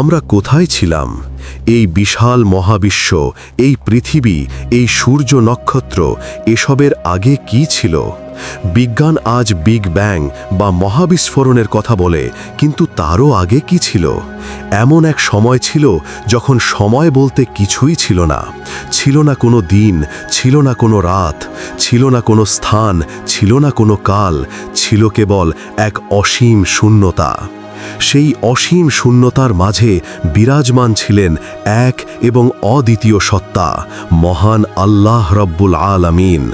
আমরা কোথায় ছিলাম? এই বিশাল মহাবিশ্ব, এই পৃথিবী, এই সূর্য নক্ষত্র, এসবের আগে কি ছিল? বিজ্ঞান আজ বিগ ব্যাং বা মহাবিস্ফোরণের কথা বলে, কিন্তু তারও আগে কি ছিল? এমন এক সময় ছিল যখন সময় বলতে কিছুই ছিল না। ছিল না কোনো দিন, ছিল না কোনো রাত, ছিল না কোনো স্থান, ছিল না কোনো কাল, ছিল কেবল এক অসীম শূন্যতা। সেই অসীম শূন্যতার মাঝে বিরাজমান ছিলেন এক এবং অদ্বিতীয় সত্তা, মহান আল্লাহ রব্বুল আলামিন।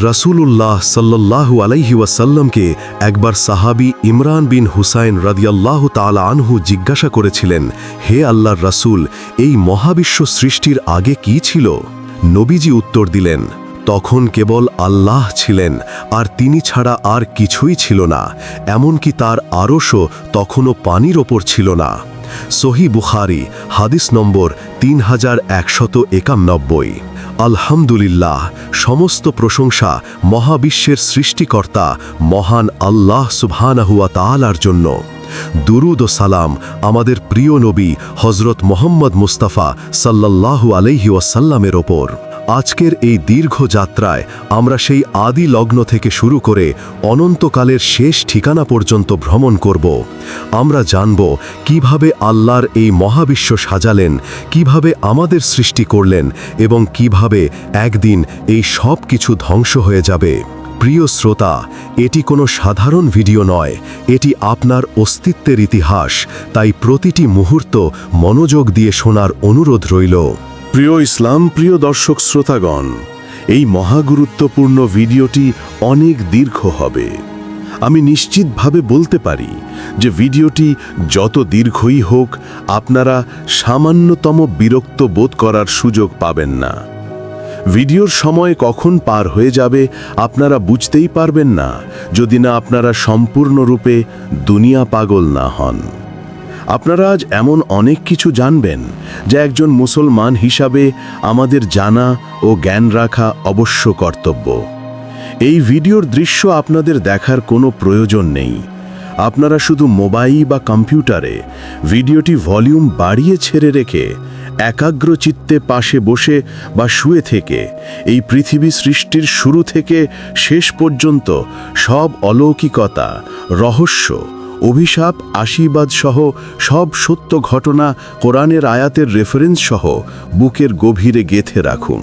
রাসূলুল্লাহ সাল্লাল্লাহু আলাইহি ওয়াসাল্লামকে একবার সাহাবী ইমরান বিন হুসাইন রাদিয়াল্লাহু তাআলা আনহু জিজ্ঞাসা করেছিলেন, হে আল্লাহর রাসূল, এই মহাবিশ্ব সৃষ্টির আগে কি ছিল? নবীজি উত্তর দিলেন, তখন কেবল আল্লাহ ছিলেন, আর তিনি ছাড়া আর কিছুই ছিল না। এমনকি তার আরশও তখনও পানির ওপর ছিল না। সহিহ বুখারী, হাদিস নম্বর 3191। আলহামদুলিল্লাহ, সমস্ত প্রশংসা মহাবিশ্বের সৃষ্টিকর্তা মহান আল্লাহ সুবহানাহু ওয়া তাআলার জন্য। দুরুদ ও সালাম আমাদের প্রিয় নবী হযরত মুহাম্মদ মুস্তাফা সাল্লাল্লাহু আলাইহি ওয়াসাল্লামের ওপর। আজকের এই দীর্ঘ যাত্রায় আমরা সেই আদি লগ্ন থেকে শুরু করে অনন্তকালের শেষ ঠিকানা পর্যন্ত ভ্রমণ করব। আমরা জানব কিভাবে আল্লাহর এই মহাবিশ্ব সাজালেন, কিভাবে আমাদের সৃষ্টি করলেন এবং কিভাবে একদিন এই সব কিছু ধ্বংস হয়ে যাবে। প্রিয় শ্রোতা, এটি কোনো সাধারণ ভিডিও নয়, এটি আপনার অস্তিত্বের ইতিহাস। তাই প্রতিটি মুহূর্ত মনোযোগ দিয়ে শোনার অনুরোধ রইল। প্রিয় ইসলাম প্রিয় দর্শক শ্রোতাগণ, এই মহাগুরুত্বপূর্ণ ভিডিওটি অনেক দীর্ঘ হবে। আমি নিশ্চিতভাবে বলতে পারি যে ভিডিওটি যত দীর্ঘই হোক, আপনারা সামান্যতম বিরক্ত বোধ করার সুযোগ পাবেন না। ভিডিওর সময় কখন পার হয়ে যাবে আপনারা বুঝতেই পারবেন না, যদি না আপনারা সম্পূর্ণরূপে দুনিয়া পাগল না হন। আপনারা আজ এমন অনেক কিছু জানবেন যা একজন মুসলমান হিসাবে আমাদের জানা ও জ্ঞান রাখা অবশ্য কর্তব্য। এই ভিডিওর দৃশ্য আপনাদের দেখার কোনো প্রয়োজন নেই। আপনারা শুধু মোবাইল বা কম্পিউটারে ভিডিওটি ভলিউম বাড়িয়ে ছেড়ে রেখে একাগ্র চিত্তে পাশে বসে বা শুয়ে থেকে এই পৃথিবী সৃষ্টির শুরু থেকে শেষ পর্যন্ত সব অলৌকিকতা, রহস্য, অভিশাপ, আশীর্বাদ সহ সব সত্য ঘটনা, কোরআনের আয়াতের রেফারেন্স সহ বুকের গভীরে গেঁথে রাখুন।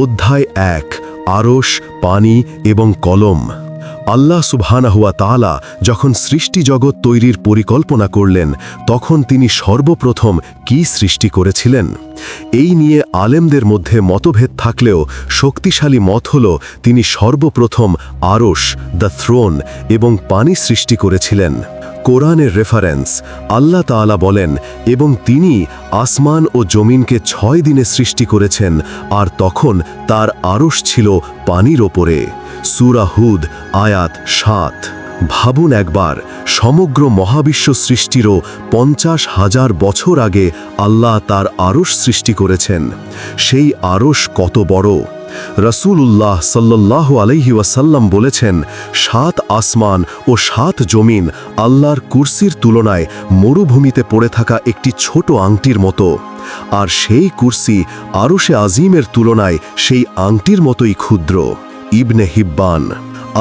অধ্যায় 1, আরশ, পানি এবং কলম। আল্লাহ সুবহানাহু ওয়া তাআলা যখন সৃষ্টি জগৎ তৈরির পরিকল্পনা করলেন, তখন তিনি সর্বপ্রথম কি সৃষ্টি করেছিলেন? এই নিয়ে আলেমদের মধ্যে মতভেদ থাকলেও শক্তিশালী মত হল তিনি সর্বপ্রথম আরশ, দ্য থ্রোন এবং পানি সৃষ্টি করেছিলেন। কোরআনের রেফারেন্স, আল্লাহ তাআলা বলেন, এবং তিনি আসমান ও জমিনকে 6 দিনে সৃষ্টি করেছেন, আর তখন তার আরশ ছিল পানির ওপরে। সূরা হুদ, আয়াত 7। ভাবুন একবার, সমগ্র মহাবিশ্ব সৃষ্টিরও 50,000 বছর আগে আল্লাহ তার আরশ সৃষ্টি করেছেন। সেই আরশ কত বড়! রাসূলুল্লাহ সাল্লাল্লাহু আলাইহি ওয়াসাল্লাম বলেছেন, 7 আসমান ও 7 জমিন আল্লাহর কুরসির তুলনায় মরুভূমিতে পড়ে থাকা একটি ছোট আংটির মতো। আর সেই কুরসি আরশে আজিমের তুলনায় সেই আংটির মতোই ক্ষুদ্র। ইবনে হিব্বান।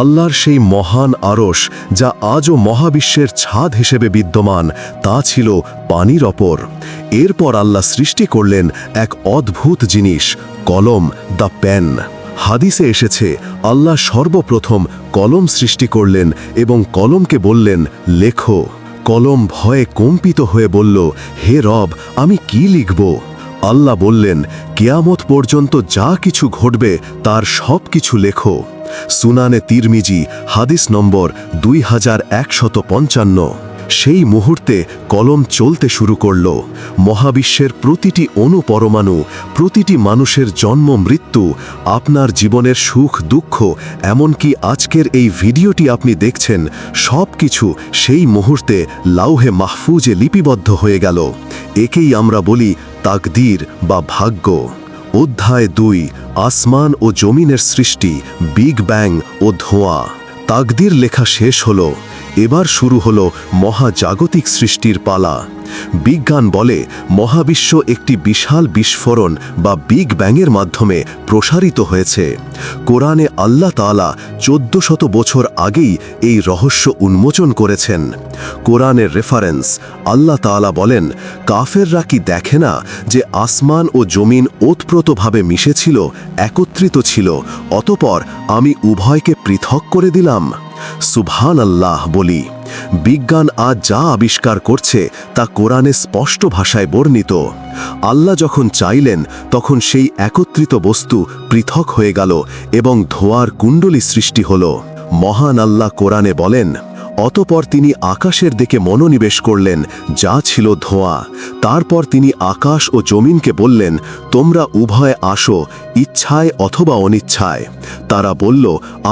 আল্লাহর সেই মহান আরশ, যা আজও মহাবিশ্বের ছাদ হিসেবে বিদ্যমান, তা ছিল পানির ওপর। এরপর আল্লাহ সৃষ্টি করলেন এক অদ্ভুত জিনিস, কলম, দ্য পেন। হাদিসে এসেছে, আল্লাহ সর্বপ্রথম কলম সৃষ্টি করলেন এবং কলমকে বললেন, লেখো। কলম ভয়ে কম্পিত হয়ে বলল, হে রব, আমি কি লিখব? আল্লাহ বললেন, কিয়ামত পর্যন্ত যা কিছু ঘটবে তার সব কিছু লেখো। সুনানে তিরমিজি, হাদিস নম্বর 2155। সেই মুহূর্তে কলম চলতে শুরু করল। মহাবিশ্বের প্রতিটি অণু পরমাণু, প্রতিটি মানুষের জন্ম মৃত্যু, আপনার জীবনের সুখ দুঃখ, এমনকি আজকের এই ভিডিওটি আপনি দেখছেন, সব কিছু সেই মুহূর্তে লাউহে মাহফুজে লিপিবদ্ধ হয়ে গেল। একেই আমরা বলি তাকদীর বা ভাগ্য। অধ্যায় 2, আসমান ও জমিনের সৃষ্টি, বিগ ব্যাং ও ধোঁয়া। তাকদীর লেখা শেষ হল। এবার শুরু হলো মহাজাগতিক সৃষ্টির পালা। বিজ্ঞান বলে মহাবিশ্ব একটি বিশাল বিস্ফোরণ বা বিগ ব্যাংয়ের মাধ্যমে প্রসারিত হয়েছে। কোরআনে আল্লাহ তাআলা 1400 বছর আগেই এই রহস্য উন্মোচন করেছেন। কোরআনের রেফারেন্স, আল্লাহ তাআলা বলেন, কাফেররা কি দেখে না যে আসমান ও জমিন ওতপ্রোতভাবে মিশেছিল, একত্রিত ছিল, অতঃপর আমি উভয়কে পৃথক করে দিলাম। সুবহানাল্লাহ বলি। বিজ্ঞান আজ যা আবিষ্কার করছে তা কোরআনে স্পষ্ট ভাষায় বর্ণিত। আল্লাহ যখন চাইলেন তখন সেই একত্রিত বস্তু পৃথক হয়ে গেল এবং ধোঁয়ার কুণ্ডলী সৃষ্টি হল। মহান আল্লাহ কোরআনে বলেন, অতঃপর তিনি আকাশের দিকে মনোনিবেশ করলেন, যা ছিল ধোঁয়া। তারপর তিনি আকাশ ও জমিনকে বললেন, তোমরা উভয়ে আসো, ইচ্ছায় অথবা অনিচ্ছায়। তারা বলল,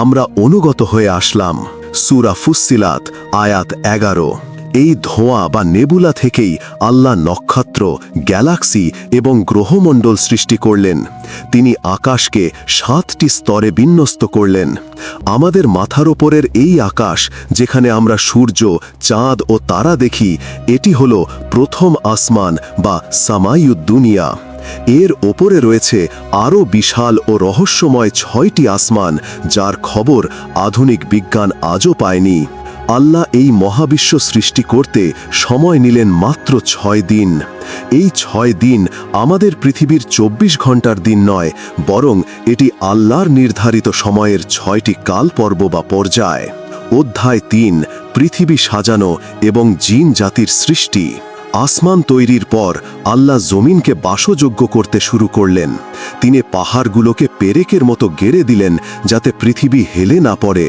আমরা অনুগত হয়ে আসলাম। সূরা ফুসসিলাত আয়াত 11। এই ধোঁয়া বা নেবুলা থেকেই আল্লাহ নক্ষত্র, গ্যালাক্সি এবং গ্রহমণ্ডল সৃষ্টি করলেন। তিনি আকাশকে 7টি স্তরে বিন্যস্ত করলেন। আমাদের মাথার ওপরের এই আকাশ, যেখানে আমরা সূর্য, চাঁদ ও তারা দেখি, এটি হলো প্রথম আসমান বা সামাইয়ুদ দুনিয়া। এর ওপরে রয়েছে আরও বিশাল ও রহস্যময় 6টি আসমান, যার খবর আধুনিক বিজ্ঞান আজও পায়নি। আল্লাহ এই মহাবিশ্ব সৃষ্টি করতে সময় নিলেন মাত্র 6 দিন। এই 6 দিন আমাদের পৃথিবীর 24 ঘন্টার দিন নয়, বরং এটি আল্লাহর নির্ধারিত সময়ের 6টি কাল পর্ব বা পর্যায়। অধ্যায় 3, পৃথিবী সাজানো এবং জিন জাতির সৃষ্টি। আসমান তৈরির পর আল্লাহ জমিনকে বাসযোগ্য করতে শুরু করলেন। তিনি পাহাড়গুলোকে পেরেকের মতো গেড়ে দিলেন যাতে পৃথিবী হেলে না পড়ে।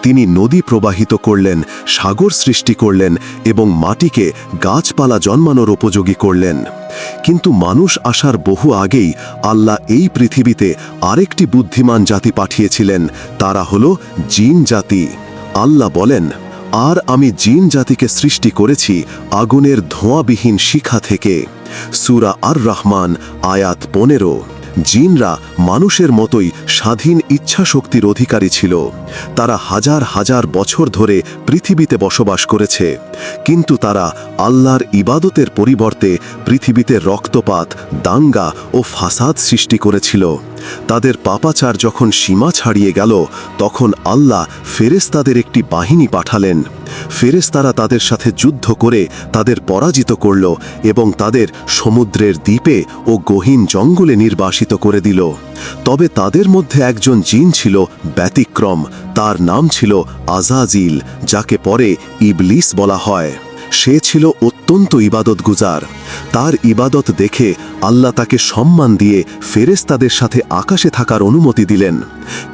তিনি নদী প্রবাহিত করলেন, সাগর সৃষ্টি করলেন এবং মাটিকে গাছপালা জন্মানোর উপযোগী করলেন। কিন্তু মানুষ আসার বহু আগেই আল্লাহ এই পৃথিবীতে আরেকটি বুদ্ধিমান জাতি পাঠিয়েছিলেন, তারা হলো জিন জাতি। আল্লাহ বলেন, আর আমি জিন জাতিকে সৃষ্টি করেছি আগুনের ধোঁয়াবিহীন শিখা থেকে। সূরা আর রহমান আয়াত 15। জিনরা মানুষের মতোই স্বাধীন ইচ্ছা শক্তির অধিকারী ছিল। তারা হাজার হাজার বছর ধরে পৃথিবীতে বসবাস করেছে, কিন্তু তারা আল্লাহর ইবাদতের পরিবর্তে পৃথিবীতে রক্তপাত, দাঙ্গা ও ফাসাদ সৃষ্টি করেছিল। তাদের পাপাচার যখন সীমা ছাড়িয়ে গেল, তখন আল্লাহ ফেরেশতাদের একটি বাহিনী পাঠালেন। ফেরেশতারা তাদের সাথে যুদ্ধ করে তাদের পরাজিত করল এবং তাদের সমুদ্রের দ্বীপে ও গহীন জঙ্গলে নির্বাসিত করে দিল। তবে তাদের মধ্যে একজন জিন ছিল ব্যতিক্রম। তার নাম ছিল আজাজিল, যাকে পরে ইবলিস বলা হয়। সে ছিল অত্যন্ত ইবাদতগুজার। তার ইবাদত দেখে আল্লাহ তাকে সম্মান দিয়ে ফেরেশতাদের সাথে আকাশে থাকার অনুমতি দিলেন।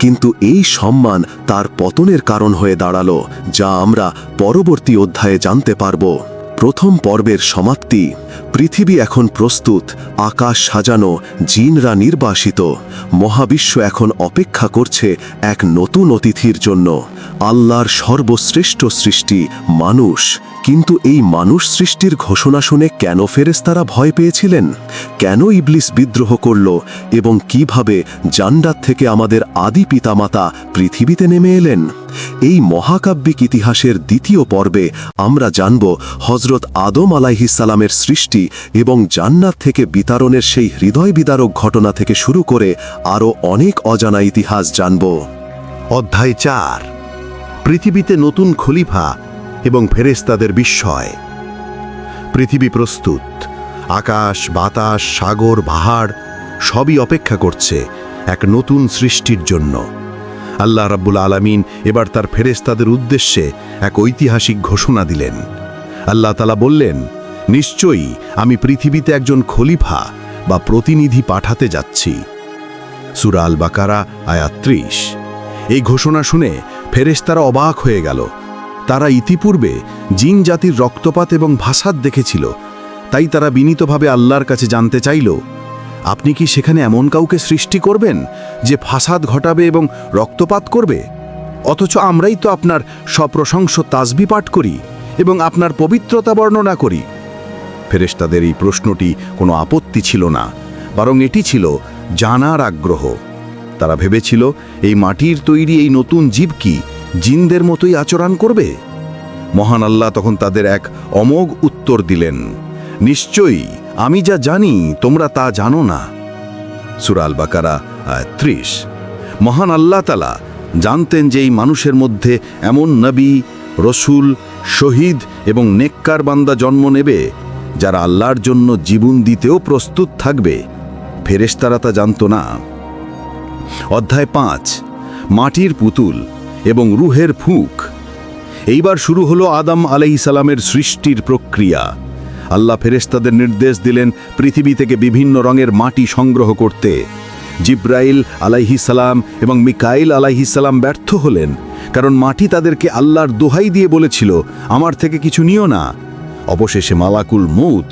কিন্তু এই সম্মান তার পতনের কারণ হয়ে দাঁড়ালো, যা আমরা পরবর্তী অধ্যায়ে জানতে পারব। প্রথম পর্বের সমাপ্তি। পৃথিবী এখন প্রস্তুত, আকাশ সাজানো, জিনরা নির্বাসিত। মহাবিশ্ব এখন অপেক্ষা করছে এক নতুন অতিথির জন্য, আল্লাহর সর্বশ্রেষ্ঠ সৃষ্টি মানুষ। কিন্তু এই মানুষ সৃষ্টির ঘোষণা শুনে কেন ফেরেশতারা ভয় পেয়েছিলেন? কেন ইবলিস বিদ্রোহ করল? এবং কিভাবে জান্নাত থেকে আমাদের আদি পিতামাতা পৃথিবীতে নেমে এলেন? এই মহাকাব্যিক ইতিহাসের দ্বিতীয় পর্বে আমরা জানব হযরত আদম আলাইহিসসালামের সৃষ্টি এবং জান্নাত থেকে বিতাড়নের সেই হৃদয় বিদারক ঘটনা থেকে শুরু করে আরও অনেক অজানা ইতিহাস জানব। অধ্যায় 4, পৃথিবীতে নতুন খলিফা এবং ফেরেশতাদের বিস্ময়। পৃথিবী প্রস্তুত। আকাশ, বাতাস, সাগর, পাহাড় সবই অপেক্ষা করছে এক নতুন সৃষ্টির জন্য। আল্লাহ রাব্বুল আলামিন এবার তার ফেরেশতাদের উদ্দেশ্যে এক ঐতিহাসিক ঘোষণা দিলেন। আল্লাহ তাআলা বললেন, নিশ্চয়ই আমি পৃথিবীতে একজন খলিফা বা প্রতিনিধি পাঠাতে যাচ্ছি। সূরা আল বাকারা আয়াত 30। এই ঘোষণা শুনে ফেরেশতারা অবাক হয়ে গেল। তারা ইতিপূর্বে জিন জাতির রক্তপাত এবং ফাসাদ দেখেছিল, তাই তারা বিনীতভাবে আল্লাহর কাছে জানতে চাইল, আপনি কি সেখানে এমন কাউকে সৃষ্টি করবেন যে ফাসাদ ঘটাবে এবং রক্তপাত করবে? অথচ আমরাই তো আপনার সপ্রশংস তাসবিহ পাঠ করি এবং আপনার পবিত্রতা বর্ণনা করি। ফেরেশতাদের এই প্রশ্নটি কোনো আপত্তি ছিল না, বরং এটি ছিল জানার আগ্রহ। তারা ভেবেছিল, এই মাটির তৈরি এই নতুন জীব কি জিনদের মতোই আচরণ করবে? মহান আল্লাহ তখন তাদের এক অমোঘ উত্তর দিলেন, নিশ্চয়ই আমি যা জানি তোমরা তা জানো না। সূরা আল বাকারা আয়াত 30। মহান আল্লাহ তাআলা জানতেন যে এই মানুষের মধ্যে এমন নবী, রসূল, শহীদ এবং নেককার বান্দা জন্ম নেবে যারা আল্লাহর জন্য জীবন দিতেও প্রস্তুত থাকবে। ফেরেশতারা তা জানত না। অধ্যায় 5, মাটির পুতুল এবং রূহের ফুঁক। এইবার শুরু হলো আদম আলাইহিস সালামের সৃষ্টির প্রক্রিয়া। আল্লাহ ফেরেশতাদের নির্দেশ দিলেন পৃথিবী থেকে বিভিন্ন রঙের মাটি সংগ্রহ করতে। জিব্রাইল আলাইহিস সালাম এবং মিকাইল আলাইহিস সালাম ব্যর্থ হলেন, কারণ মাটি তাদেরকে আল্লাহর দোহাই দিয়ে বলেছিল, আমার থেকে কিছু নিও না। অবশেষে মালাকুল মউত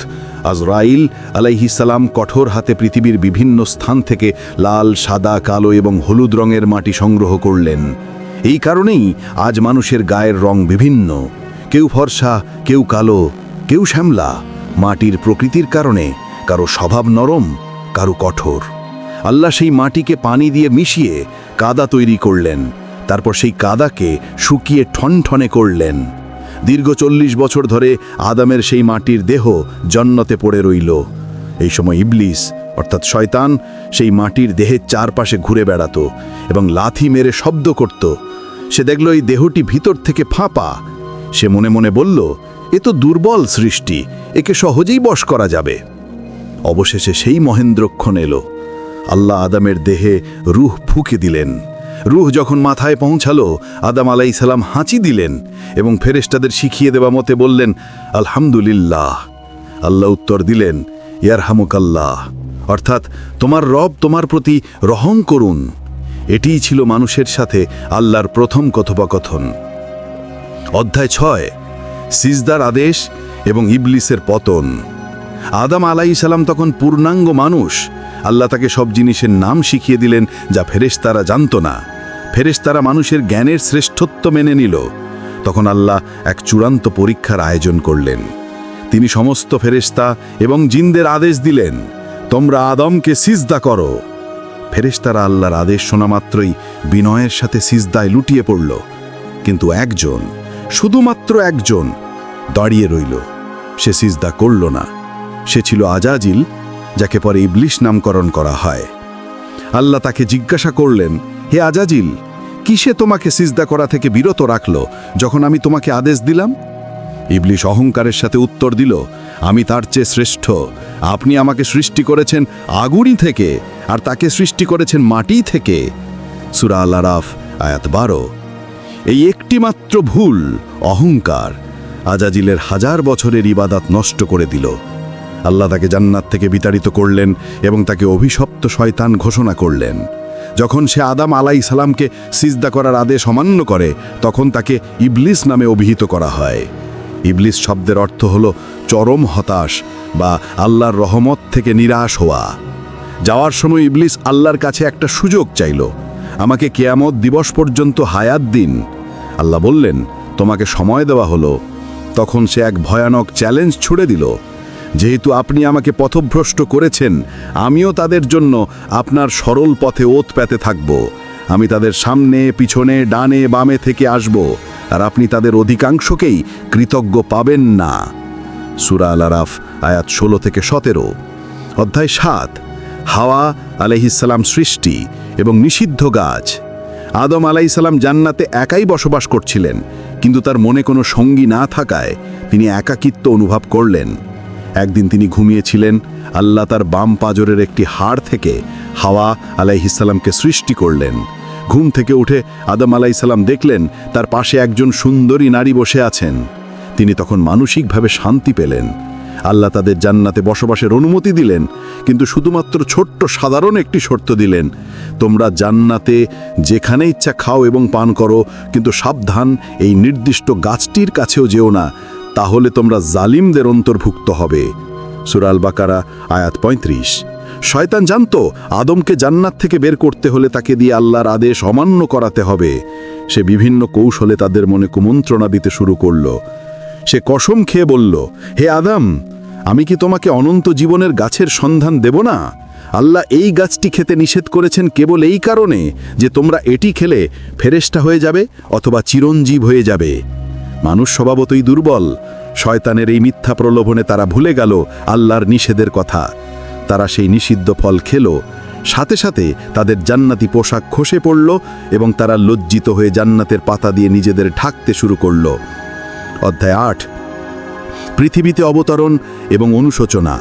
আজরাইল আলাইহিস সালাম কঠোর হাতে পৃথিবীর বিভিন্ন স্থান থেকে লাল, সাদা, কালো এবং হলুদ রঙের মাটি সংগ্রহ করলেন। এই কারণেই আজ মানুষের গায়ের রং বিভিন্ন, কেউ ফর্সা, কেউ কালো, কেউ শ্যামলা। মাটির প্রকৃতির কারণে কারো স্বভাব নরম, কারো কঠোর। আল্লাহ সেই মাটিকে পানি দিয়ে মিশিয়ে কাদা তৈরি করলেন, তারপর সেই কাদাকে শুকিয়ে ঠনঠনে করলেন। দীর্ঘ 40 বছর ধরে আদমের সেই মাটির দেহ জান্নাতে পড়ে রইল। এই সময় ইবলিস অর্থাৎ শয়তান সেই মাটির দেহের চারপাশে ঘুরে বেড়াতো এবং লাথি মেরে শব্দ করত। সে দেখল এই দেহটি ভিতর থেকে ফাঁপা। সে মনে মনে বলল, এ তো দুর্বল সৃষ্টি, একে সহজেই বশ করা যাবে। অবশেষে সেই মহেন্দ্রক্ষণ এলো। আল্লাহ আদমের দেহে রূহ ফুঁকে দিলেন। রূহ যখন মাথায় পৌঁছালো, আদম আলাইহিস সালাম হাঁচি দিলেন এবং ফেরেশতাদের শিখিয়ে দেওয়া মতে বললেন, আলহামদুলিল্লাহ। আল্লাহ উত্তর দিলেন, ইয়ারহামুকাল্লাহ, অর্থাৎ তোমার রব তোমার প্রতি রহম করুন। এটিই ছিল মানুষের সাথে আল্লাহর প্রথম কথোপকথন। অধ্যায় 6, সিজদার আদেশ এবং ইবলিসের পতন। আদম আলাইহিস সালাম তখন পূর্ণাঙ্গ মানুষ। আল্লাহ তাকে সব জিনিসের নাম শিখিয়ে দিলেন যা ফেরেশতারা জানত না। ফেরেশতারা মানুষের জ্ঞানের শ্রেষ্ঠত্ব মেনে নিল। তখন আল্লাহ এক চূড়ান্ত পরীক্ষার আয়োজন করলেন। তিনি সমস্ত ফেরেশতা এবং জিনদের আদেশ দিলেন, তোমরা আদমকে সিজদা করো। ফেরেশতারা আল্লাহর আদেশ শোনা মাত্রই বিনয়ের সাথে সিজদায় লুটিয়ে পড়ল। কিন্তু একজন, শুধুমাত্র একজন দাঁড়িয়ে রইল। সে সিজদা করল না। সে ছিল আজাজিল, যাকে পরে ইবলিস নামকরণ করা হয়। আল্লাহ তাকে জিজ্ঞাসা করলেন, হে আজাজিল, কিসে তোমাকে সিজদা করা থেকে বিরত রাখল যখন আমি তোমাকে আদেশ দিলাম? ইবলিস অহংকারের সাথে উত্তর দিল, আমি তার চেয়ে শ্রেষ্ঠ। আপনি আমাকে সৃষ্টি করেছেন আগুনই থেকে, আর তাকে সৃষ্টি করেছেন মাটি থেকে। সূরা আল আরাফ আয়াত 12। এই একটি মাত্র ভুল, অহংকার, আজাজিলের 1000 বছরের ইবাদত নষ্ট করে দিল। আল্লাহ তাকে জান্নাত থেকে বিতাড়িত করলেন এবং তাকে অভিশপ্ত শয়তান ঘোষণা করলেন। যখন সে আদম আলাইহিস সালামকে সিজদা করার আদেশ অমান্য করে, তখন তাকে ইবলিস নামে অভিহিত করা হয়। ইবলিস শব্দের অর্থ হল চরম হতাশ বা আল্লাহর রহমত থেকে নিরাশ হওয়া। যাওয়ার সময় ইবলিস আল্লাহর কাছে একটা সুযোগ চাইল, আমাকে কিয়ামত দিবস পর্যন্ত হায়াত দিন। আল্লাহ বললেন, তোমাকে সময় দেওয়া হলো। তখন সে এক ভয়ানক চ্যালেঞ্জ ছুড়ে দিল, যেহেতু আপনি আমাকে পথভ্রষ্ট করেছেন, আমিও তাদের জন্য আপনার সরল পথে ওত পেতে থাকব। আমি তাদের সামনে, পিছনে, ডানে, বামে থেকে আসব, আর আপনি তাদের অধিকাংশকেই কৃতজ্ঞ পাবেন না। সূরা আল আরাফ আয়াত 16 থেকে 17। অধ্যায় 7, হাওয়া আলাইহিস সালাম সৃষ্টি এবং নিষিদ্ধ গাছ। আদম আলাইহিস সালাম জান্নাতে একাই বসবাস করছিলেন, কিন্তু তার মনে কোনো সঙ্গী না থাকায় তিনি একাকিত্ব অনুভব করলেন। একদিন তিনি ঘুমিয়েছিলেন। আল্লাহ তার বাম পাজরের একটি হাড় থেকে হাওয়া আলাইহিস সালামকে সৃষ্টি করলেন। ঘুম থেকে উঠে আদম আলাইহিস সালাম দেখলেন তার পাশে একজন সুন্দরী নারী বসে আছেন। তিনি তখন মানসিকভাবে শান্তি পেলেন। আল্লাহ তাদের জান্নাতে বসবাসের অনুমতি দিলেন, কিন্তু শুধুমাত্র ছোট্ট সাধারণ একটি শর্ত দিলেন, তোমরা জান্নাতে যেখানে ইচ্ছা খাও এবং পান করো, কিন্তু সাবধান, এই নির্দিষ্ট গাছটির কাছেও যেও না, তাহলে তোমরা জালিমদের অন্তর্ভুক্ত হবে। সূরা আল বাকারা আয়াত 35। শয়তান জানতো আদমকে জান্নাত থেকে বের করতে হলে তাকে দিয়ে আল্লাহর আদেশ অমান্য করাতে হবে। সে বিভিন্ন কৌশলে তাদের মনে কুমন্ত্রণা দিতে শুরু করল। সে কসম খেয়ে বলল, হে আদম, আমি কি তোমাকে অনন্ত জীবনের গাছের সন্ধান দেব না? আল্লাহ এই গাছটি খেতে নিষেধ করেছেন কেবল এই কারণে যে তোমরা এটি খেলে ফেরেশতা হয়ে যাবে অথবা চিরঞ্জীব হয়ে যাবে। মানুষ স্বভাবতই দুর্বল। শয়তানের এই মিথ্যা প্রলোভনে তারা ভুলে গেল আল্লাহর নিষেধের কথা। তারা সেই নিষিদ্ধ ফল খেল। সাথে সাথে তাদের জান্নাতি পোশাক খসে পড়ল এবং তারা লজ্জিত হয়ে জান্নাতের পাতা দিয়ে নিজেদের ঢাকতে শুরু করল। অধ্যায় 8। পৃথিবীতে অবতরণ এবং অনুশোচনা।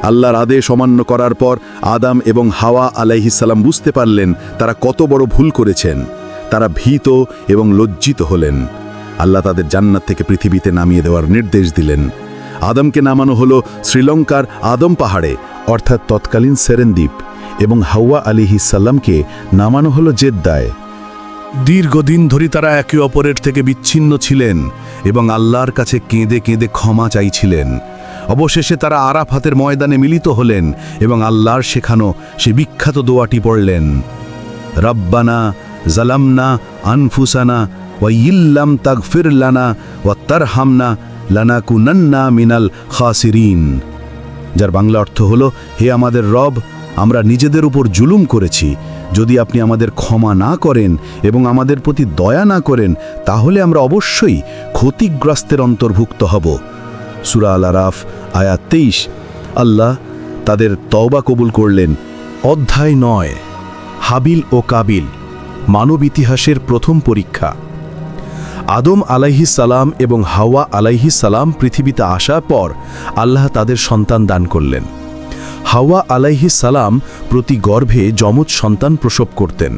আল্লাহর আদেশ অমান্য করার পর আদম এবং হাওয়া আলাইহিসসালাম বুঝতে পারলেন তারা কত বড় ভুল করেছেন। তারা ভীত এবং লজ্জিত হলেন। আল্লাহ তাদের জান্নাত থেকে পৃথিবীতে নামিয়ে দেওয়ার নির্দেশ দিলেন। আদমকে নামানো হলো শ্রীলঙ্কার আদম পাহাড়ে, অর্থাৎ তৎকালীন সেরেনদ্বীপ, এবং হাওয়া আলাইহিসসালামকে নামানো হলো জেদ্দায়। দীর্ঘদিন ধরে তারা একে অপরের থেকে বিচ্ছিন্ন ছিলেন এবং আল্লাহর কাছে কেঁদে কেঁদে ক্ষমা চাইছিলেন। অবশেষে তারা আরাফাতের ময়দানে মিলিত হলেন এবং আল্লাহর শেখানো সে বিখ্যাত দোয়াটি পড়লেন, রব্বানা জালামনা আনফুসানা ওয়া ইল্লাম তাগফির লানা ওয়া তারহামনা লানাকুনান্না মিনাল খাসিরিন। যার বাংলা অর্থ হলো, হে আমাদের রব, আমরা নিজেদের উপর জুলুম করেছি। যদি আপনি আমাদের ক্ষমা না করেন এবং আমাদের প্রতি দয়া না করেন, তাহলে আমরা অবশ্যই ক্ষতিগ্রস্তের অন্তর্ভুক্ত হব। সূরা আল আরাফ আয়াত 23। আল্লাহ তাদের তওবা কবুল করলেন। অধ্যায় 9। হাবিল ও কাবিল, মানব ইতিহাসের প্রথম পরীক্ষা। আদম আলাইহিস সালাম এবং হাওয়া আলাইহিস সালাম পৃথিবীতে আসার পর আল্লাহ তাদের সন্তান দান করলেন। হাওয়া আলাইহিস সালাম প্রতি গর্ভে যমজ সন্তান প্রসব করতেন,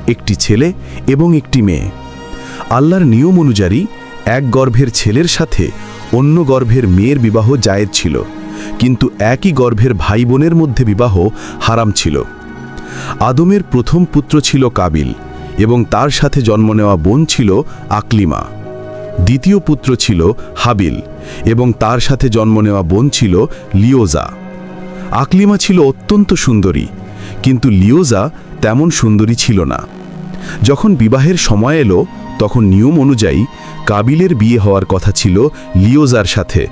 একটি ছেলে এবং একটি মেয়ে। আল্লাহর নিয়ম অনুযায়ী এক গর্ভের ছেলের সাথে অন্য গর্ভের মেয়ের বিবাহ জায়েজ ছিল, কিন্তু একই গর্ভের ভাই বোনের মধ্যে বিবাহ হারাম ছিল। আদমের প্রথম পুত্র ছিল কাবিল এবং তার সাথে জন্ম নেওয়া বোন ছিল আকলিমা। দ্বিতীয় পুত্র ছিল হাবিল এবং তার সাথে জন্ম নেওয়া বোন ছিল লিওজা। আকলিমা ছিল অত্যন্ত সুন্দরী, কিন্তু লিওজা তেমন সুন্দরী ছিল না। যখন বিবাহের সময় এলো, তখন নিয়ম অনুযায়ী কাবিলের বিয়ে হওয়ার কথা ছিল লিওজার সাথে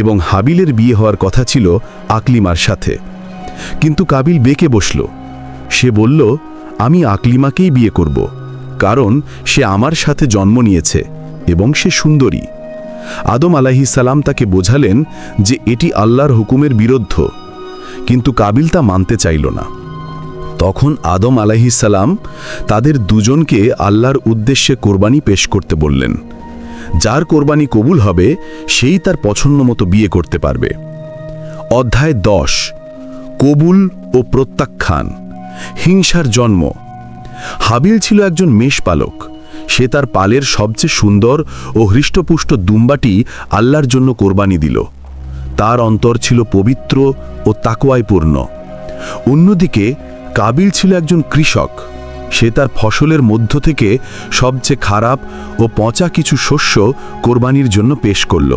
এবং হাবিলের বিয়ে হওয়ার কথা ছিল আকলিমার সাথে। কিন্তু কাবিল বেঁকে বসল। সে বলল, আমি আকলিমাকেই বিয়ে করব, কারণ সে আমার সাথে জন্ম নিয়েছে এবং সে সুন্দরী। আদম আলাইহিস সালাম তাকে বোঝালেন যে এটি আল্লাহর হুকুমের বিরুদ্ধ, কিন্তু কাবিল তা মানতে চাইল না। তখন আদম আলাইহিস সালাম তাদের দুজনকে আল্লাহর উদ্দেশ্যে কোরবানি পেশ করতে বললেন। যার কোরবানি কবুল হবে সেই তার পছন্দ মতো বিয়ে করতে পারবে। অধ্যায় 10। কবুল ও প্রত্যাখ্যান, হিংসার জন্ম। হাবিল ছিল একজন মেষপালক। সে তার পালের সবচেয়ে সুন্দর ও হৃষ্টপুষ্ট দুম্বাটি আল্লাহর জন্য কোরবানি দিল। তার অন্তর ছিল পবিত্র ও তাকওয়ায় পূর্ণ। অন্যদিকে কাবিল ছিল একজন কৃষক। সে তার ফসলের মধ্য থেকে সবচেয়ে খারাপ ও পচা কিছু শস্য কোরবানির জন্য পেশ করল।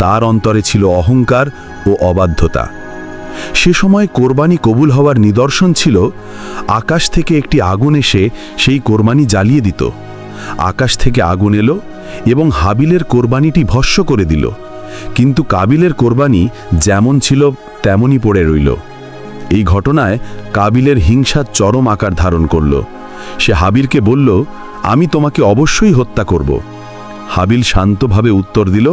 তার অন্তরে ছিল অহংকার ও অবাধ্যতা। সে সময় কোরবানি কবুল হওয়ার নিদর্শন ছিল আকাশ থেকে একটি আগুন এসে সেই কোরবানি জ্বালিয়ে দিত। আকাশ থেকে আগুন এলো এবং হাবিলের কোরবানিটি ভস্ম করে দিল, কিন্তু কাবিলের কোরবানি যেমন ছিল তেমনই পড়ে রইল। এই ঘটনায় কাবিলের হিংসা চরম আকার ধারণ করল। সে হাবিলকে বলল, আমি তোমাকে অবশ্যই হত্যা করব। হাবিল শান্তভাবে উত্তর দিল,